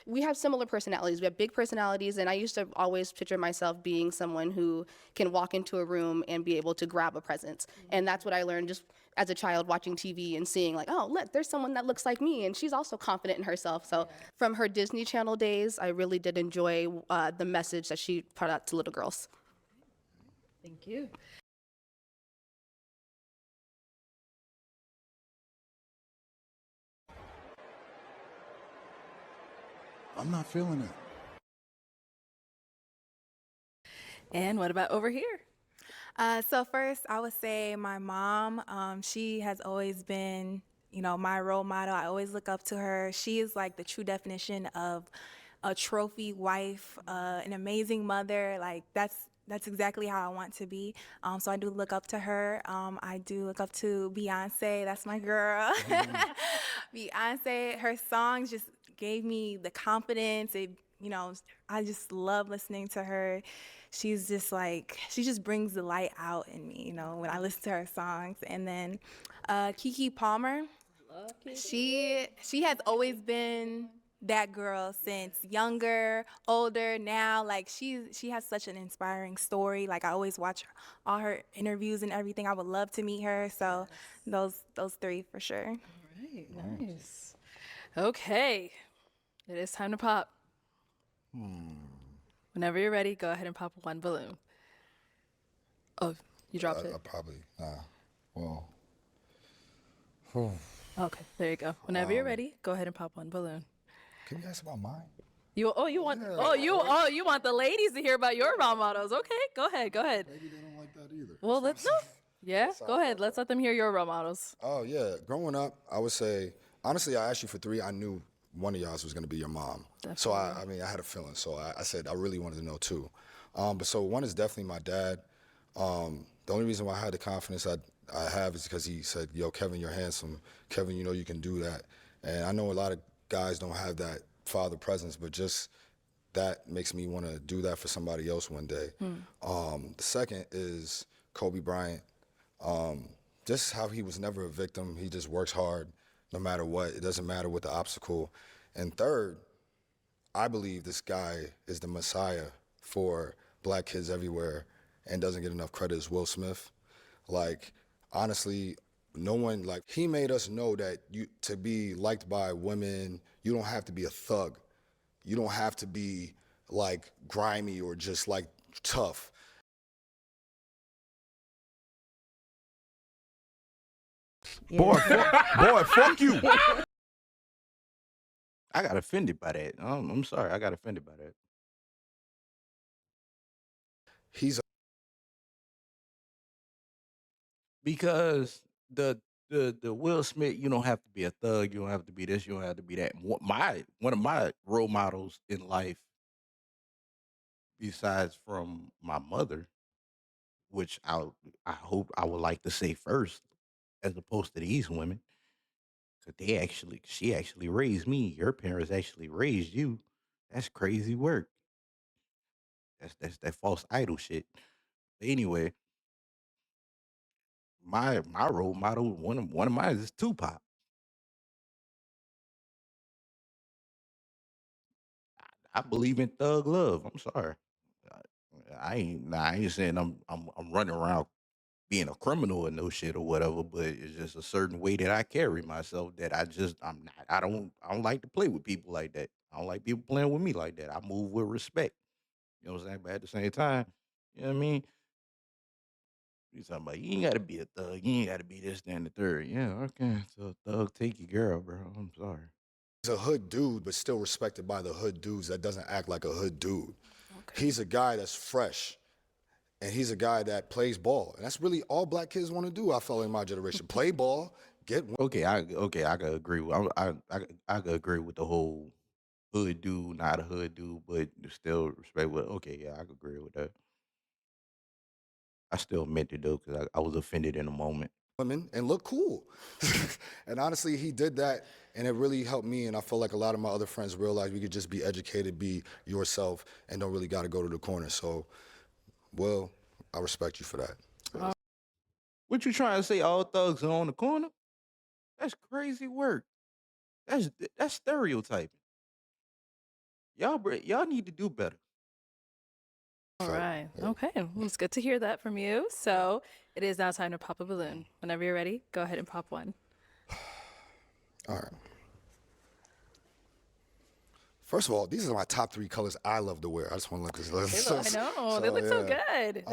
we have similar personalities. We have big personalities, and I used to always picture myself being someone who can walk into a room and be able to grab a presence. And that's what I learned just as a child watching TV and seeing like, oh, look, there's someone that looks like me, and she's also confident in herself. So from her Disney Channel days, I really did enjoy the message that she put out to little girls. Thank you. I'm not feeling it. And what about over here? So first, I would say my mom. She has always been, my role model. I always look up to her. She is like the true definition of a trophy wife, an amazing mother. Like that's exactly how I want to be. So I do look up to her. I do look up to Beyonce. That's my girl. Beyonce, her songs just gave me the confidence. I just love listening to her. She's just like, she just brings the light out in me, when I listen to her songs. And then Keke Palmer, she has always been that girl since younger, older, now. Like she has such an inspiring story. Like I always watch all her interviews and everything. I would love to meet her. So those three for sure. All right, nice. Okay, it is time to pop. Whenever you're ready, go ahead and pop one balloon. Oh, you dropped it? Probably, well. Okay, there you go. Whenever you're ready, go ahead and pop one balloon. Can you ask about mine? You want the ladies to hear about your role models. Okay, go ahead. Maybe they don't like that either. Well, let's know. Yeah, go ahead. Let's let them hear your role models. Oh, yeah. Growing up, I would say, honestly, I asked you for three. I knew one of y'all was going to be your mom. Definitely. So, I had a feeling. So, I said I really wanted to know two. But so one is definitely my dad. The only reason why I had the confidence I have is because he said, yo, Kevin, you're handsome. Kevin, you can do that. And I know a lot of guys don't have that father presence, but just that makes me want to do that for somebody else one day. The second is Kobe Bryant. Just how he was never a victim. He just works hard no matter what. It doesn't matter what the obstacle. And third, I believe this guy is the messiah for black kids everywhere and doesn't get enough credit is Will Smith. Like, honestly, no one, he made us know that to be liked by women, you don't have to be a thug. You don't have to be, grimy or just, tough. Yeah. Boy, fuck you. I got offended by that. I'm sorry. I got offended by that. Because the Will Smith, you don't have to be a thug. You don't have to be this. You don't have to be that. One of my role models in life, besides from my mother, which I hope I would like to say first, as opposed to these women, because she actually raised me. Your parents actually raised you. That's crazy work. That's that false idol shit. But anyway, my role model, one of mine is Tupac. I believe in thug love. I'm sorry. I ain't saying I'm running around being a criminal or no shit or whatever, but it's just a certain way that I carry myself that I'm not I don't like to play with people like that. I don't like people playing with me like that. I move with respect. You know what I'm saying? But at the same time, you know what I mean? You talking about you ain't gotta be a thug, you ain't gotta be this, that, and the third. Yeah, okay. So thug take your girl, bro. I'm sorry. He's a hood dude, but still respected by the hood dudes that doesn't act like a hood dude. He's a guy that's fresh, and he's a guy that plays ball. And that's really all black kids want to do, I felt in my generation. Play ball, get one. I could agree with I could agree with the whole hood dude, not a hood dude, but still respect what okay, yeah, I could agree with that. I still meant it though, because I was offended in the moment. Women and look cool. And honestly, he did that, and it really helped me. And I feel like a lot of my other friends realized we could just be educated, be yourself, and don't really got to go to the corner. So, well, I respect you for that. What you trying to say? All thugs are on the corner? That's crazy work. That's stereotyping. Y'all need to do better. All right. Okay. Well, it's good to hear that from you. So it is now time to pop a balloon. Whenever you're ready, go ahead and pop one. All right. First of all, these are my top 3 colors I love to wear. I just want to look this. I know. They look so good.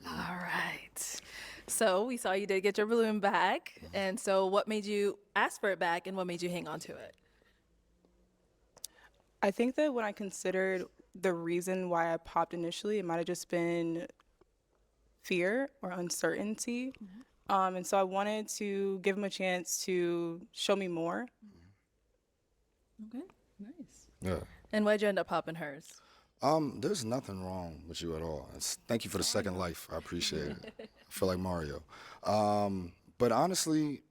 All right. So we saw you did get your balloon back. And so what made you ask for it back and what made you hang on to it? I think that when I considered the reason why I popped initially, it might have just been fear or uncertainty. And so I wanted to give him a chance to show me more. Okay, nice. Yeah. And why'd you end up popping hers? There's nothing wrong with you at all. Thank you for the second life. I appreciate it. I feel like Mario. But honestly,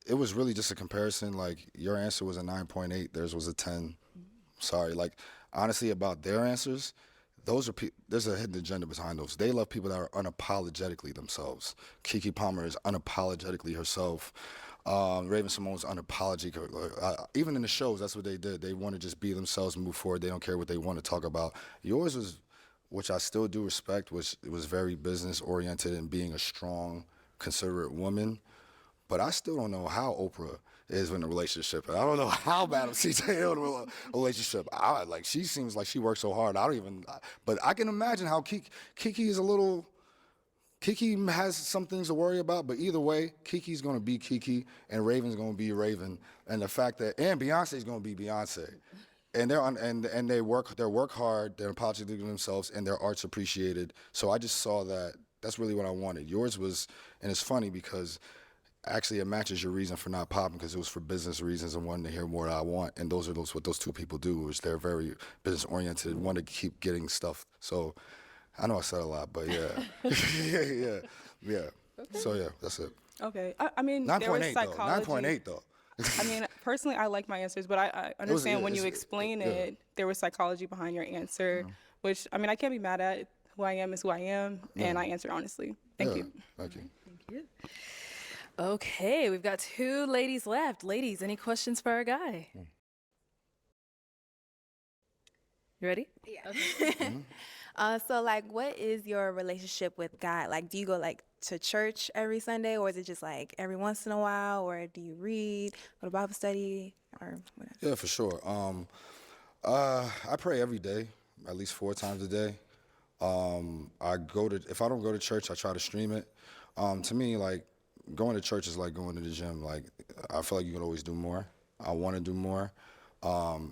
it was really just a comparison. Like, your answer was a 9.8, theirs was a 10. Sorry. Like, honestly, about their answers, there's a hidden agenda behind those. They love people that are unapologetically themselves. Keke Palmer is unapologetically herself. Raven Simone's unapologetic. Even in the shows, that's what they did. They want to just be themselves, move forward. They don't care what they want to talk about. Yours was, which I still do respect, it was very business oriented and being a strong, considerate woman. But I still don't know how Oprah is in a relationship. And I don't know how bad CJ is in a relationship. She seems like she works so hard. But I can imagine how Keke is a little. Keke has some things to worry about, but either way, Kiki's gonna be Keke, and Raven's gonna be Raven, and the fact that Beyonce's gonna be Beyonce, and they work hard, they're apologetic to themselves, and their art's appreciated. So I just saw that. That's really what I wanted. Yours was, and it's funny because actually it matches your reason for not popping, because it was for business reasons and wanting to hear more I want, and those are what those two people do, is they're very business oriented and want to keep getting stuff. So. I know I said a lot, but yeah. yeah. Okay. So yeah, that's it. Okay. I mean, there was psychology. 9.8 though. I mean, personally, I like my answers, but I understand when you explain it, there was psychology behind your answer, which, I mean, I can't be mad at. Who I am is who I am, and I answered honestly. Thank you. Thank you. Thank you. Okay, we've got 2 ladies left. Ladies, any questions for our guy? You ready? Yeah. Okay. So, like, what is your relationship with God? Like, do you go, like, to church every Sunday, or is it just, like, every once in a while, or do you read, go to Bible study, or whatever? Yeah, for sure. I pray every day, at least 4 times a day. If I don't go to church, I try to stream it. To me, like, going to church is like going to the gym. Like, I feel like you can always do more. I want to do more.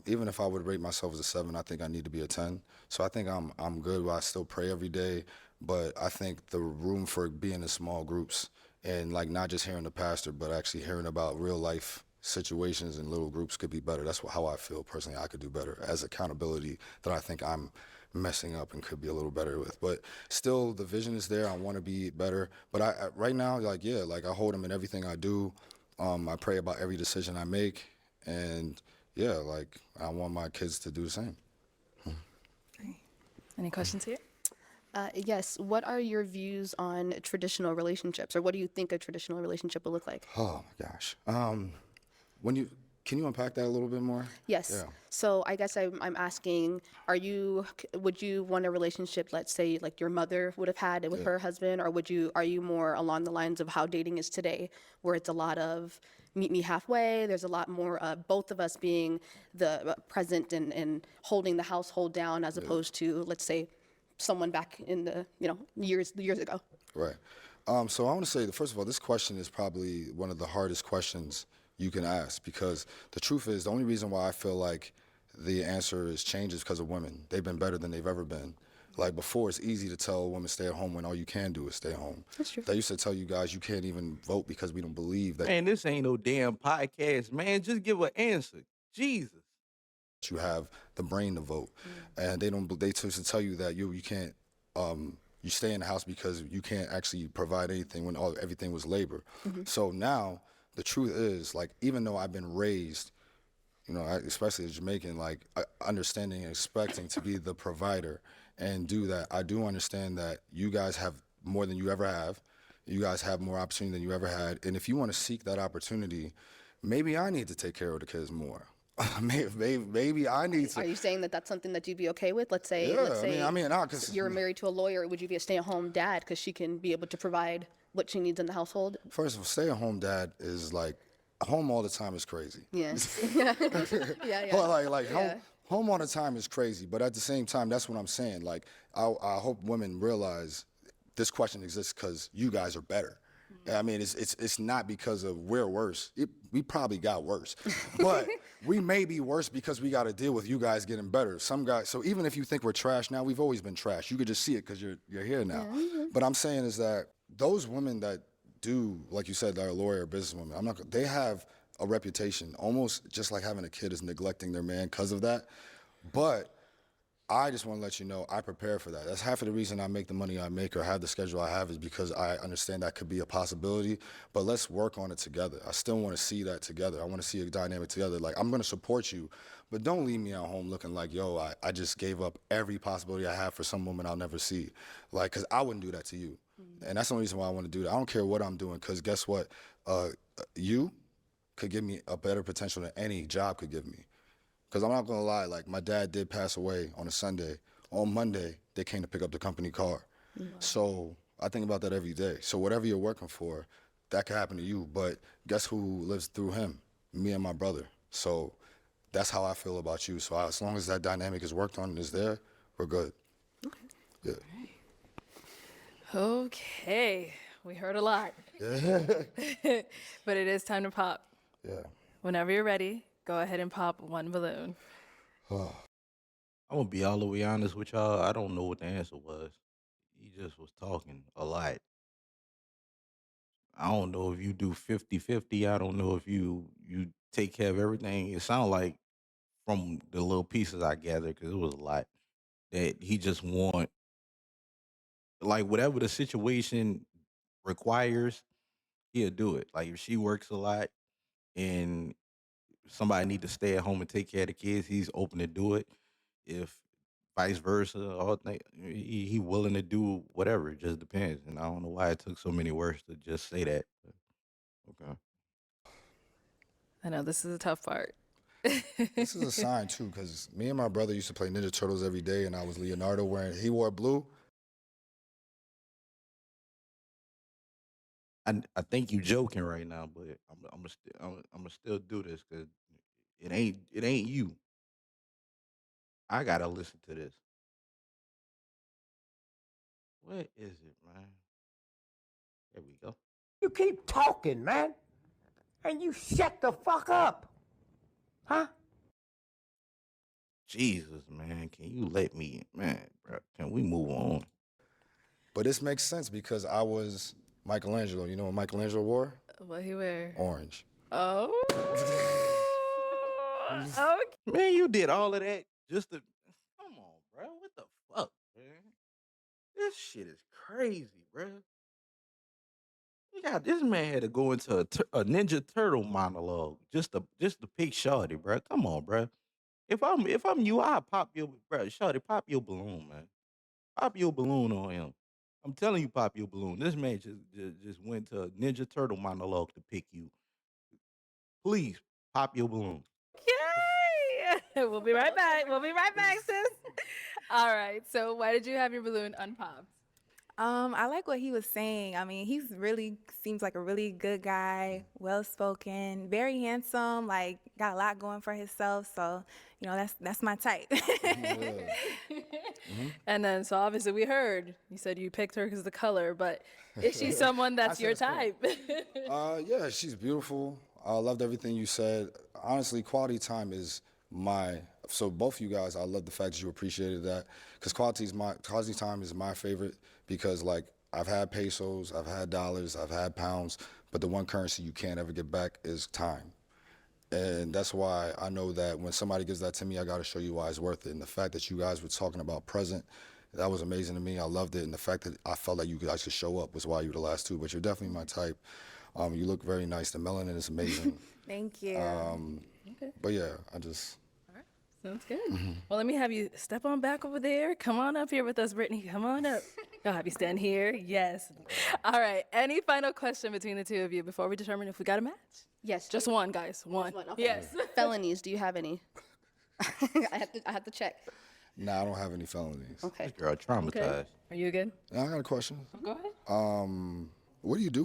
Even if I would rate myself as a 7, I think I need to be a 10. So I think I'm good, but I still pray every day. But I think the room for being in small groups and like not just hearing the pastor, but actually hearing about real life situations in little groups could be better. That's how I feel personally. I could do better as accountability that I think I'm messing up and could be a little better with. But still, the vision is there. I want to be better. But I right now, like I hold him in everything I do. I pray about every decision I make, and yeah, like I want my kids to do the same. Any questions here? Yes. What are your views on traditional relationships, or what do you think a traditional relationship will look like? Oh my gosh. Can you unpack that a little bit more? Yes. Yeah. So I guess I'm asking, would you want a relationship, let's say, like your mother would have had with Yeah. her husband, or are you more along the lines of how dating is today, where it's a lot of meet me halfway, there's a lot more both of us being the present and holding the household down, as opposed to, let's say, someone back in the, years ago. Right. So I want to say that, first of all, this question is probably one of the hardest questions you can ask, because the truth is the only reason why I feel like the answer is changed is because of women. They've been better than they've ever been. Like before, it's easy to tell a woman stay at home when all you can do is stay home. That's true. They used to tell you guys you can't even vote because we don't believe that Man, this ain't no damn podcast, man. Just give an answer. Jesus. you have the brain to vote, and they don't. They used to tell you that you can't. You stay in the house because you can't actually provide anything when everything was labor. So now the truth is, like, even though I've been raised, especially as Jamaican, like understanding and expecting to be the provider and do that, I do understand that you guys have more than you ever have. You guys have more opportunity than you ever had, and if you want to seek that opportunity, maybe I need to take care of the kids more. maybe I need to. Are you saying that that's something that you'd be okay with? Let's say, Yeah, I mean, cause you're married to a lawyer. Would you be a stay-at-home dad because she can be able to provide what she needs in the household? First of all, stay-at-home dad is like, home all the time is crazy. Yeah. Yeah. Home all the time is crazy, but at the same time, that's what I'm saying. Like, I hope women realize this question exists because you guys are better. I mean, it's not because of we're worse. We probably got worse, but we may be worse because we got to deal with you guys getting better. Some guys. So even if you think we're trash now, we've always been trash. You could just see it because you're here now. Yeah. But I'm saying is that those women that do, like you said, that are lawyer or businesswomen, they have a reputation, almost just like having a kid is neglecting their man because of that. But I just want to let you know I prepare for that. That's half of the reason I make the money I make or have the schedule I have, is because I understand that could be a possibility. But let's work on it together. I still want to see that together. I want to see a dynamic together. Like, I'm going to support you, but don't leave me at home looking like, yo, I just gave up every possibility I have for some woman I'll never see. Like, because I wouldn't do that to you. And that's the only reason why I want to do that. I don't care what I'm doing, because guess what? You could give me a better potential than any job could give me. Because I'm not going to lie, like, my dad did pass away on a Sunday. On Monday, they came to pick up the company car. So I think about that every day. So whatever you're working for, that could happen to you. But guess who lives through him? Me and my brother. So that's how I feel about you. So as long as that dynamic is worked on and is there, we're good. Okay. Yeah. Okay. We heard a lot. But it is time to pop. Yeah. Whenever you're ready, go ahead and pop one balloon. I'm gonna be all the way honest with y'all. I don't know what the answer was. He just was talking a lot. I don't know if you do 50-50. I don't know if you take care of everything. It sounds like, from the little pieces I gathered, because it was a lot, that he just want, like, whatever the situation requires, he'll do it. Like, if she works a lot and somebody need to stay at home and take care of the kids, he's open to do it. If vice versa, he willing to do whatever. It just depends. And I don't know why it took so many words to just say that. But, okay. I know this is a tough part. This is a sign, too, because me and my brother used to play Ninja Turtles every day, and I was Leonardo he wore blue. I think you joking right now, but I'm gonna still do this because it ain't you. I gotta listen to this. What is it, man? There we go. You keep talking, man. And you shut the fuck up. Huh? Jesus, man, can you let me, man, bro? Can we move on? But this makes sense because I was Michelangelo. You know what Michelangelo wore? What he wear? Orange. Oh. Okay. Man, you did all of that just to. Come on, bro. What the fuck, man? This shit is crazy, bro. This man had to go into a Ninja Turtle monologue just to pick Shorty, bro. Come on, bro. If I'm you, I'll pop your, bro. Shorty, pop your balloon, man. Pop your balloon on him. I'm telling you, pop your balloon. This man just went to a Ninja Turtle monologue to pick you. Please pop your balloon. Yay! We'll be right back. We'll be right back, sis. All right. So why did you have your balloon unpopped? I like what he was saying. I mean, he's really seems like a really good guy, well spoken, very handsome, like got a lot going for himself. So, you know, that's my type. And then, so obviously we heard you said you picked her because of the color, but is she someone that's your type? Yeah, she's beautiful. I loved everything you said. Honestly, quality time is so both of you guys, I love the fact that you appreciated that, because quality time is my favorite, because like I've had pesos, I've had dollars, I've had pounds, but the one currency you can't ever get back is time. And that's why I know that when somebody gives that to me, I got to show you why it's worth it. And the fact that you guys were talking about present, that was amazing to me. I loved it. And the fact that I felt like you guys could show up was why you were the last two. But you're definitely my type. You look very nice. The melanin is amazing. Thank you. Okay. But yeah, I just... Sounds good. Well, let me have you step on back over there. Come on up here with us, Brittany. Come on up. I'll have you stand here. Yes. All right. Any final question between the two of you before we determine if we got a match? Yes. Just one, guys. One. Okay. Yes. Felonies, do you have any? I have to check. Nah, I don't have any felonies. Okay. This girl traumatized. Okay. Are you good? Now, I got a question. Go ahead. What do you do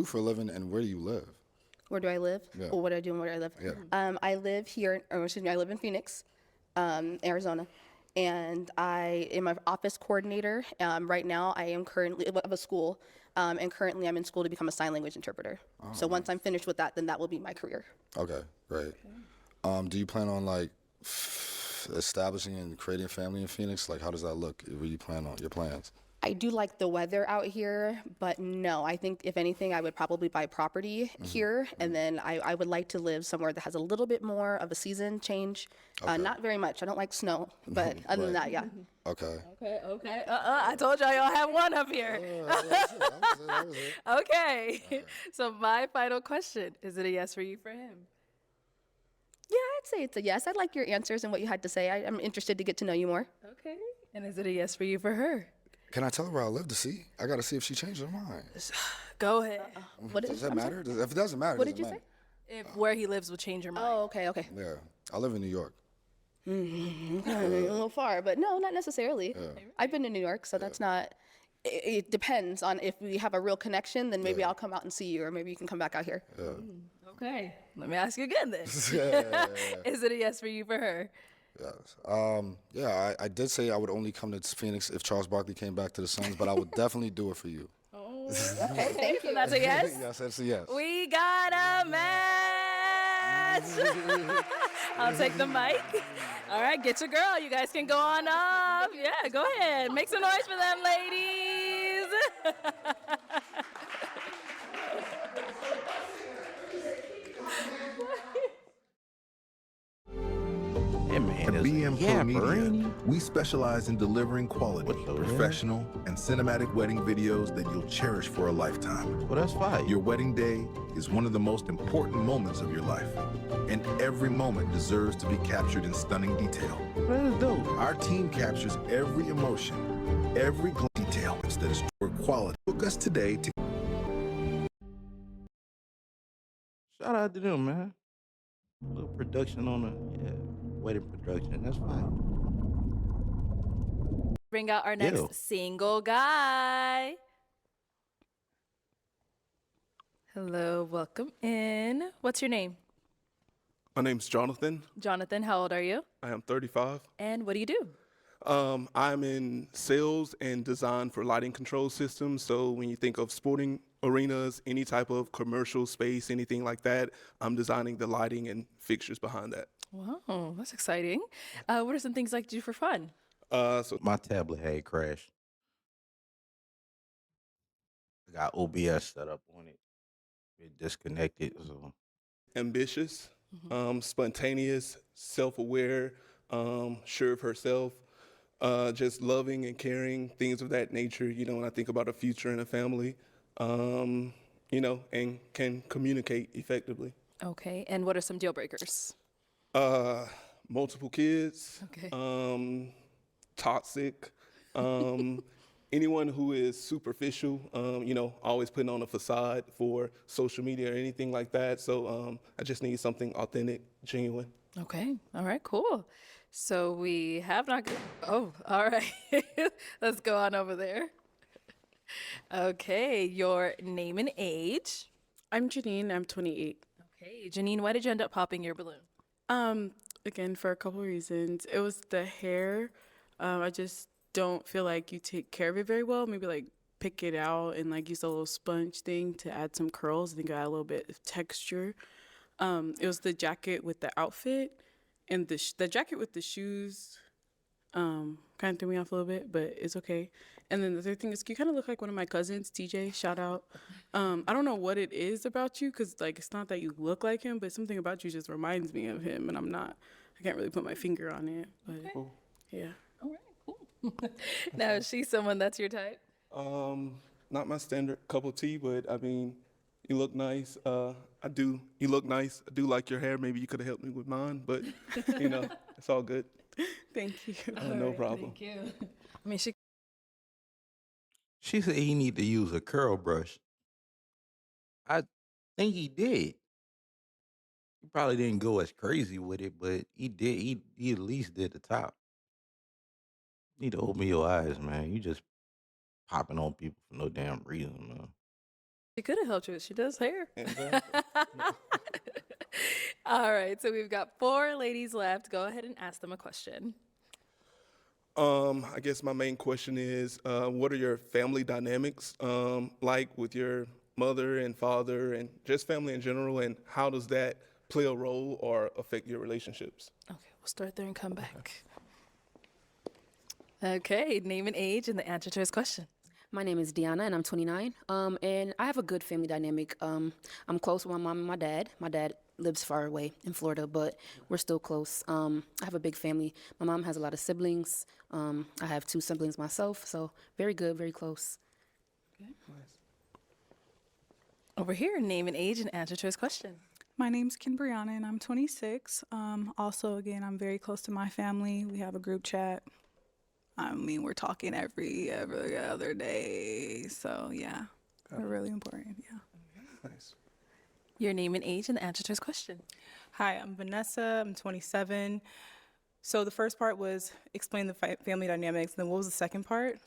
for a living, and where do you live? Where do I live? Yeah. Or what do I do and where do I live? Yeah. I live here, I live in Phoenix, Arizona. And I am an office coordinator. Right now, I am currently of a school, and currently I'm in school to become a sign language interpreter. So once I'm finished with that, then that will be my career. Okay, great. Do you plan on like establishing and creating a family in Phoenix? Like, how does that look? What do you plan on your plans? I do like the weather out here, but no, I think if anything, I would probably buy property here, and then I would like to live somewhere that has a little bit more of a season change. Okay. Not very much. I don't like snow, but other than that, yeah. Okay. Okay. I told y'all have one up here. That was it. Okay. So my final question, is it a yes for you for him? Yeah, I'd say it's a yes. I like your answers and what you had to say. I'm interested to get to know you more. Okay. And is it a yes for you for her? Can I tell her where I live to see? I got to see if she changed her mind. Go ahead. Does that matter? If it doesn't matter, What it did you doesn't say? If where he lives will change your mind. Oh, okay. matter. Yeah. I live in New York. A little far, but no, not necessarily. Yeah. I've been to New York, so that's not. It depends on if we have a real connection. Then maybe I'll come out and see you, or maybe you can come back out here. Yeah. Okay. Let me ask you again then. Yeah. Is it a yes for you for her? Yes. Yeah, I did say I would only come to Phoenix if Charles Barkley came back to the Suns, but I would definitely do it for you. Oh, okay. Thank you. That's a yes? Yes, that's a yes. We got a match. I'll take the mic. All right, get your girl. You guys can go on up. Yeah, go ahead. Make some noise for them, ladies. Man, At BM Pro Media, Media, we specialize in delivering quality, professional, and cinematic wedding videos that you'll cherish for a lifetime. Well, that's fine. Your wedding day is one of the most important moments of your life, and every moment deserves to be captured in stunning detail. What is dope? Our team captures every emotion, every detail that is for quality. Book us today to Shout out to them, man. A little production on the wedding production. That's fine. Bring out our next single guy. Hello, welcome in. What's your name? My name's Jonathan. Jonathan, how old are you? I am 35. And what do you do? I'm in sales and design for lighting control systems. So when you think of sporting arenas, any type of commercial space, anything like that, I'm designing the lighting and fixtures behind that. Wow, that's exciting. What are some things like to do for fun? So my tablet had crashed. I got OBS set up on it. It disconnected. So ambitious, spontaneous, self-aware, sure of herself, just loving and caring, things of that nature. You know, when I think about a future and a family, you know, and can communicate effectively. Okay, and what are some deal breakers? Multiple kids, Okay. Toxic, Anyone who is superficial, always putting on a facade for social media or anything like that. So I just need something authentic, genuine. Okay. All right, cool. So we have not. Oh, all right. Let's go on over there. Okay, your name and age. I'm Janine. I'm 28. Okay, Janine, why did you end up popping your balloon? Again, for a couple of reasons. It was the hair. I just don't feel like you take care of it very well. Maybe like pick it out and like use a little sponge thing to add some curls. I think I add a little bit of texture. It was the jacket with the outfit, and the jacket with the shoes kind of threw me off a little bit, but it's okay. And then the third thing is you kind of look like one of my cousins, TJ, shout out. I don't know what it is about you, because like it's not that you look like him, but something about you just reminds me of him, and I can't really put my finger on it, but Okay. yeah. All right, cool. Now, is she someone that's your type? Not my standard cup of tea, but I mean, you look nice. You look nice. I do like your hair. Maybe you could have helped me with mine, but it's all good. Thank you. No problem. Thank you. I mean, She said he need to use a curl brush. I think he did. He probably didn't go as crazy with it, but he did. He at least did the top. Need to open your eyes, man. You just popping on people for no damn reason, man. she could have helped you. She does hair. Exactly. All right, so we've got 4 ladies left. Go ahead and ask them a question. I guess my main question is, what are your family dynamics like with your mother and father and just family in general, and how does that play a role or affect your relationships? Okay, we'll start there and come back. Okay, name and age and the answer to his question. My name is Deanna, and I'm 29. And I have a good family dynamic. I'm close with my mom and my dad. My dad lives far away in Florida, but we're still close. I have a big family. My mom has a lot of siblings. I have 2 siblings myself, so very good, very close. Okay. Nice. Over here, name and age and answer to his question. My name's Kinbrianna, and I'm 26. Also, again, I'm very close to my family. We have a group chat. I mean, we're talking every other day. So, yeah, they're really important. Yeah. Nice. Your name and age and the answer to his question. Hi, I'm Vanessa. I'm 27. So the first part was explain the family dynamics. Then what was the second part?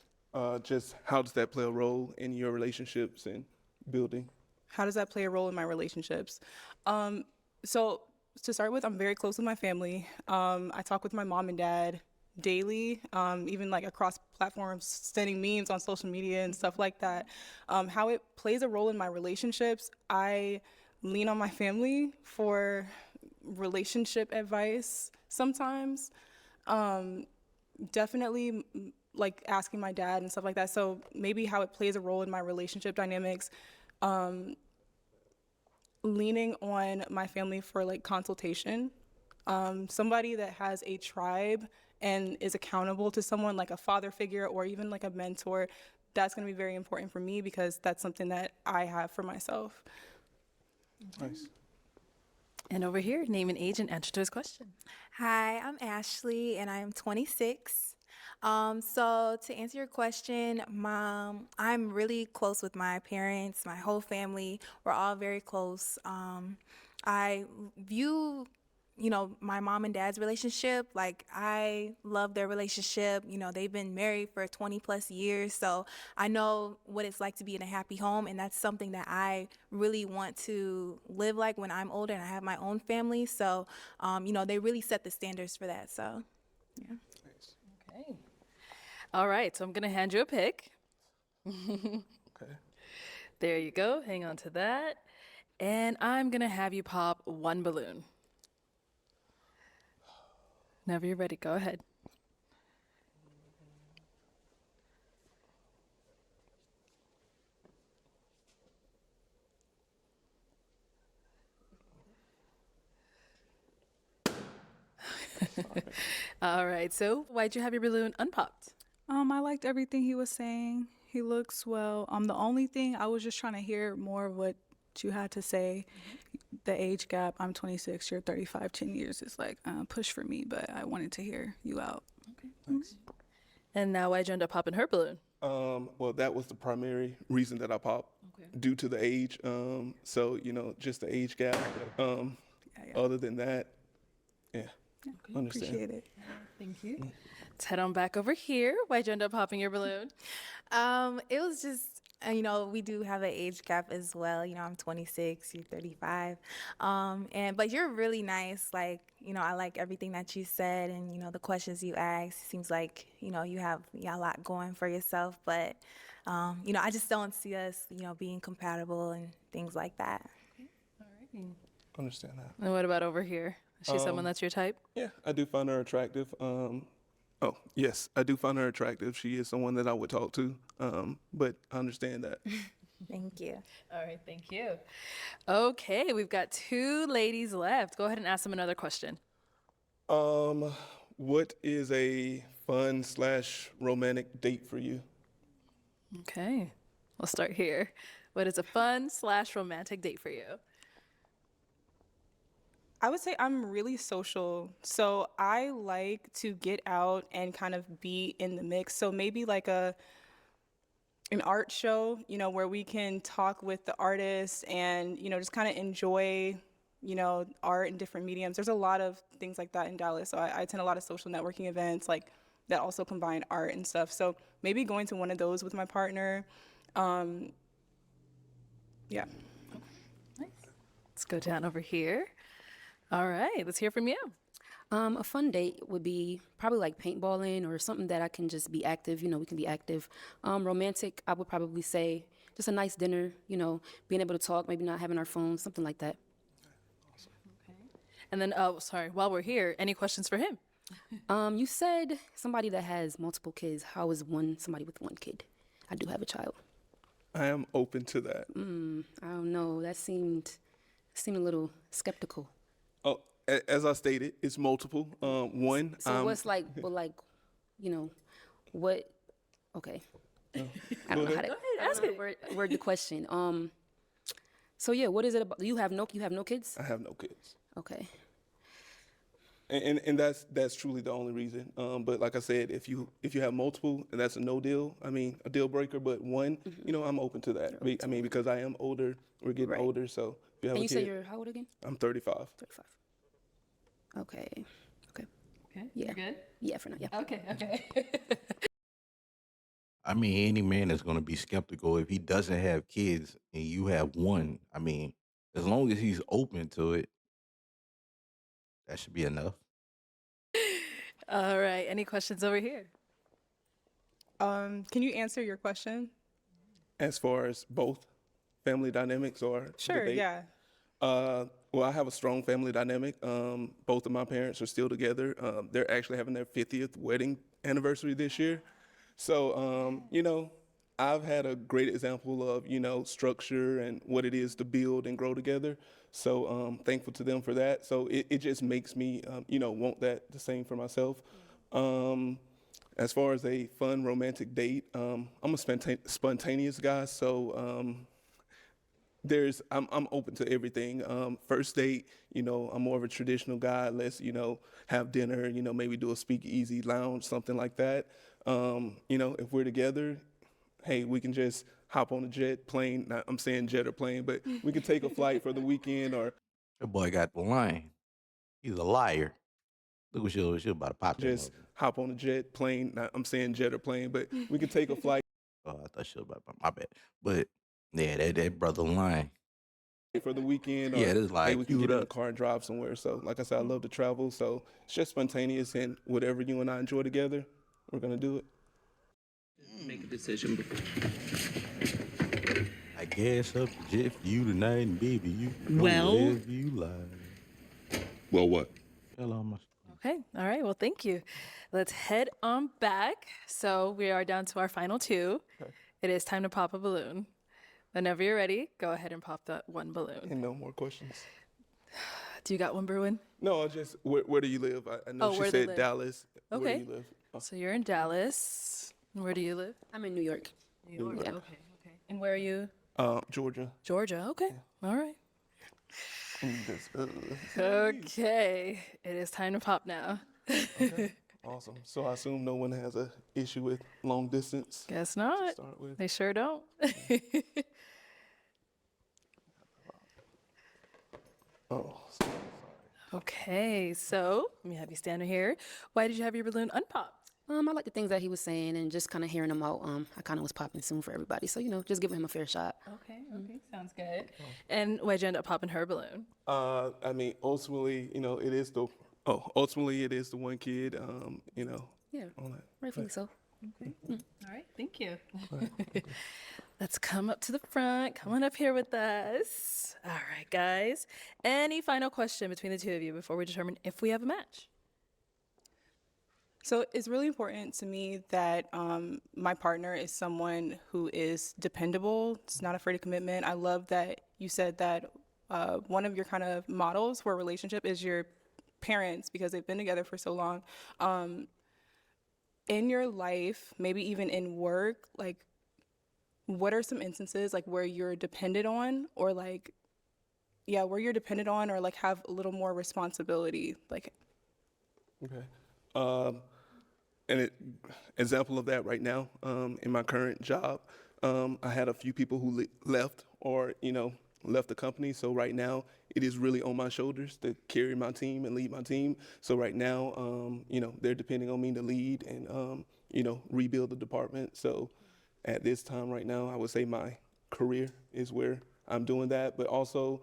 Just how does that play a role in your relationships and building? How does that play a role in my relationships? So to start with, I'm very close with my family. I talk with my mom and dad daily, even like across platforms, sending memes on social media and stuff like that. How it plays a role in my relationships, I lean on my family for relationship advice sometimes. Definitely like asking my dad and stuff like that. So maybe how it plays a role in my relationship dynamics, leaning on my family for like consultation. Somebody that has a tribe and is accountable to someone like a father figure or even like a mentor, that's going to be very important for me because that's something that I have for myself. Nice. And over here, name and age and answer to his question. Hi, I'm Ashley, and I'm 26. So to answer your question, Mom, I'm really close with my parents, my whole family. We're all very close. I view, my mom and dad's relationship, like I love their relationship. They've been married for 20 plus years. So I know what it's like to be in a happy home. And that's something that I really want to live like when I'm older and I have my own family. So, they really set the standards for that. So, yeah. Okay. All right, so I'm going to hand you a pick. Okay. There you go. Hang on to that. And I'm going to have you pop 1 balloon. Whenever you're ready, go ahead. All right, so why'd you have your balloon unpopped? I liked everything he was saying. He looks well. The only thing I was just trying to hear more of what you had to say. The age gap, I'm 26, you're 35, 10 years is like push for me, but I wanted to hear you out. Okay, thanks. And now why'd you end up popping her balloon? Well, that was the primary reason that I popped, due to the age. So, just the age gap. Other than that, understand. Appreciate it. Thank you. Let's head on back over here. Why'd you end up popping your balloon? It was just, we do have an age gap as well. I'm 26, you're 35. But you're really nice. Like, I like everything that you said and, the questions you asked. Seems like, you have a lot going for yourself. But, I just don't see us, being compatible and things like that. Understand that. And what about over here? Is she someone that's your type? Yeah, I do find her attractive. Yes, I do find her attractive. She is someone that I would talk to, but I understand that. Thank you. All right, thank you. Okay, we've got 2 ladies left. Go ahead and ask them another question. What is a fun / romantic date for you? Okay, we'll start here. What is a fun / romantic date for you? I would say I'm really social. So I like to get out and kind of be in the mix. So maybe like an art show, where we can talk with the artists and, just kind of enjoy, art in different mediums. There's a lot of things like that in Dallas. So I attend a lot of social networking events like that also combine art and stuff. So maybe going to one of those with my partner. Yeah. Let's go down over here. All right, let's hear from you. A fun date would be probably like paintballing or something that I can just be active. We can be active. Romantic, I would probably say just a nice dinner, being able to talk, maybe not having our phones, something like that. And then, while we're here, any questions for him? You said somebody that has multiple kids. How is somebody with one kid? I do have a child. I am open to that. I don't know. That seemed a little skeptical. Oh, as I stated, it's multiple. One. So what's like, what? Okay. I don't know how to ask it. Word the question. So yeah, what is it about? You have no kids? I have no kids. Okay. And that's truly the only reason. But like I said, if you have multiple, and that's a no deal. I mean, a deal breaker. But one, I'm open to that. I mean, because I am older. We're getting older, so if you have and a you kid, say you're how old again? I'm 35. 35. Okay. Okay. Yeah. You're good? Yeah, for now. Yeah. Okay. I mean, any man is going to be skeptical if he doesn't have kids and you have one. I mean, as long as he's open to it, that should be enough. All right. Any questions over here? Can you answer your question? As far as both family dynamics or the Sure, date? yeah. Well, I have a strong family dynamic. Both of my parents are still together. They're actually having their 50th wedding anniversary this year. So, I've had a great example of, structure and what it is to build and grow together. So thankful to them for that. So it just makes me, want that the same for myself. As far as a fun romantic date, I'm a spontaneous guy. So I'm open to everything. First date, I'm more of a traditional guy. Let's, have dinner, maybe do a speakeasy lounge, something like that. If we're together, hey, we can just hop on a jet, plane. Not, I'm saying jet or plane, but we can take a flight for the weekend or. That boy got the line. He's a liar. Look what she about to pop. Just hop on a jet, plane. Not, I'm saying jet or plane, but we can take a flight. Oh, I thought she was about to, my bad. But yeah, that brother lying. For the weekend, or yeah, this like hey, we can get in the car and drive somewhere. So, like I said, I love to travel. So it's just spontaneous, and whatever you and I enjoy together, we're gonna do it. Make a decision. I guess up to jet for you tonight, and baby, you can Well? go wherever you like. Well, what? Hello, my. Okay. All right. Well, thank you. Let's head on back. So we are down to our final 2. Okay. It is time to pop a balloon. Whenever you're ready, go ahead and pop that one balloon. And no more questions. Do you got one, Bruin? No, just where do you live? I know she where they said live. Dallas. Okay. Where do you live? Oh. So you're in Dallas. Where do you live? I'm in New York. New York. Yeah. Okay. And where are you? Georgia. Georgia. Okay. All right. Just, Okay. It is time to pop now. Okay. Awesome. So I assume no one has an issue with long distance. Guess not. Start with. They sure don't. Oh, sorry. Okay, so let me have you stand here. Why did you have your balloon unpopped? I like the things that he was saying and just kind of hearing him out. I kind of was popping soon for everybody. So, just giving him a fair shot. Okay, sounds good. And why'd you end up popping her balloon? I mean, ultimately, it is the ultimately it is the one kid. Yeah, all that. rightfully so. Okay. All right, thank you. Let's come up to the front. Come on up here with us. All right, guys. Any final question between the two of you before we determine if we have a match? So it's really important to me that my partner is someone who is dependable. It's not afraid of commitment. I love that you said that one of your kind of models for a relationship is your parents because they've been together for so long. In your life, maybe even in work, like, what are some instances like where you're dependent on or like, yeah, where you're dependent on or like have a little more responsibility? Like, Okay. An example of that right now, in my current job, I had a few people who left or, left the company. So right now it is really on my shoulders to carry my team and lead my team. So right now, they're depending on me to lead and, rebuild the department. So at this time right now, I would say my career is where I'm doing that, but also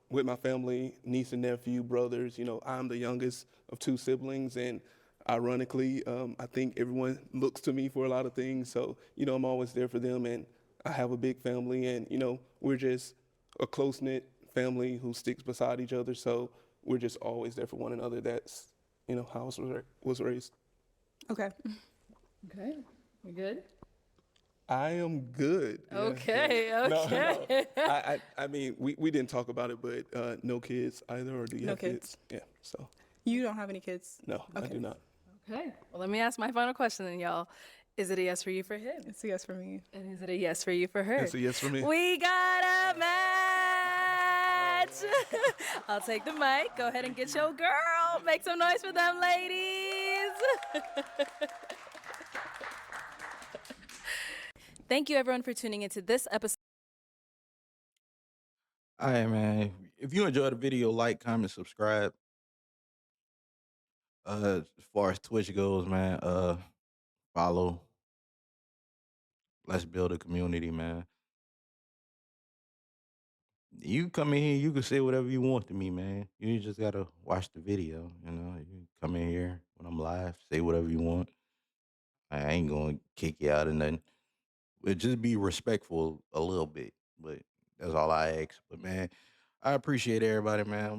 with my family, niece and nephew, brothers, I'm the youngest of two siblings, and ironically, I think everyone looks to me for a lot of things. So, I'm always there for them, and I have a big family, and, we're just a close-knit family who sticks beside each other. So we're just always there for one another. That's, how I was raised. okay. Okay, we good? I am good. Yeah, Okay, yeah. No, okay. I mean, we didn't talk about it, but no kids either, or do you No have kids. Yeah, so. You don't have any kids? No, I do not. Okay, well, let me ask my final question then, y'all. Is it a yes for you for him? It's a yes for me. And is it a yes for you for her? It's a yes for me. We got a match! I'll take the mic. Go ahead and get your girl. Make some noise for them, ladies. Thank you, everyone, for tuning into this episode. All right, man. If you enjoyed the video, like, comment, subscribe. As far as Twitch goes, man, follow. Let's build a community, man. You come in here, you can say whatever you want to me, man. You just gotta watch the video, You come in here when I'm live, say whatever you want. I ain't gonna kick you out or nothing. But just be respectful a little bit. But that's all I ask. But man, I appreciate everybody, man.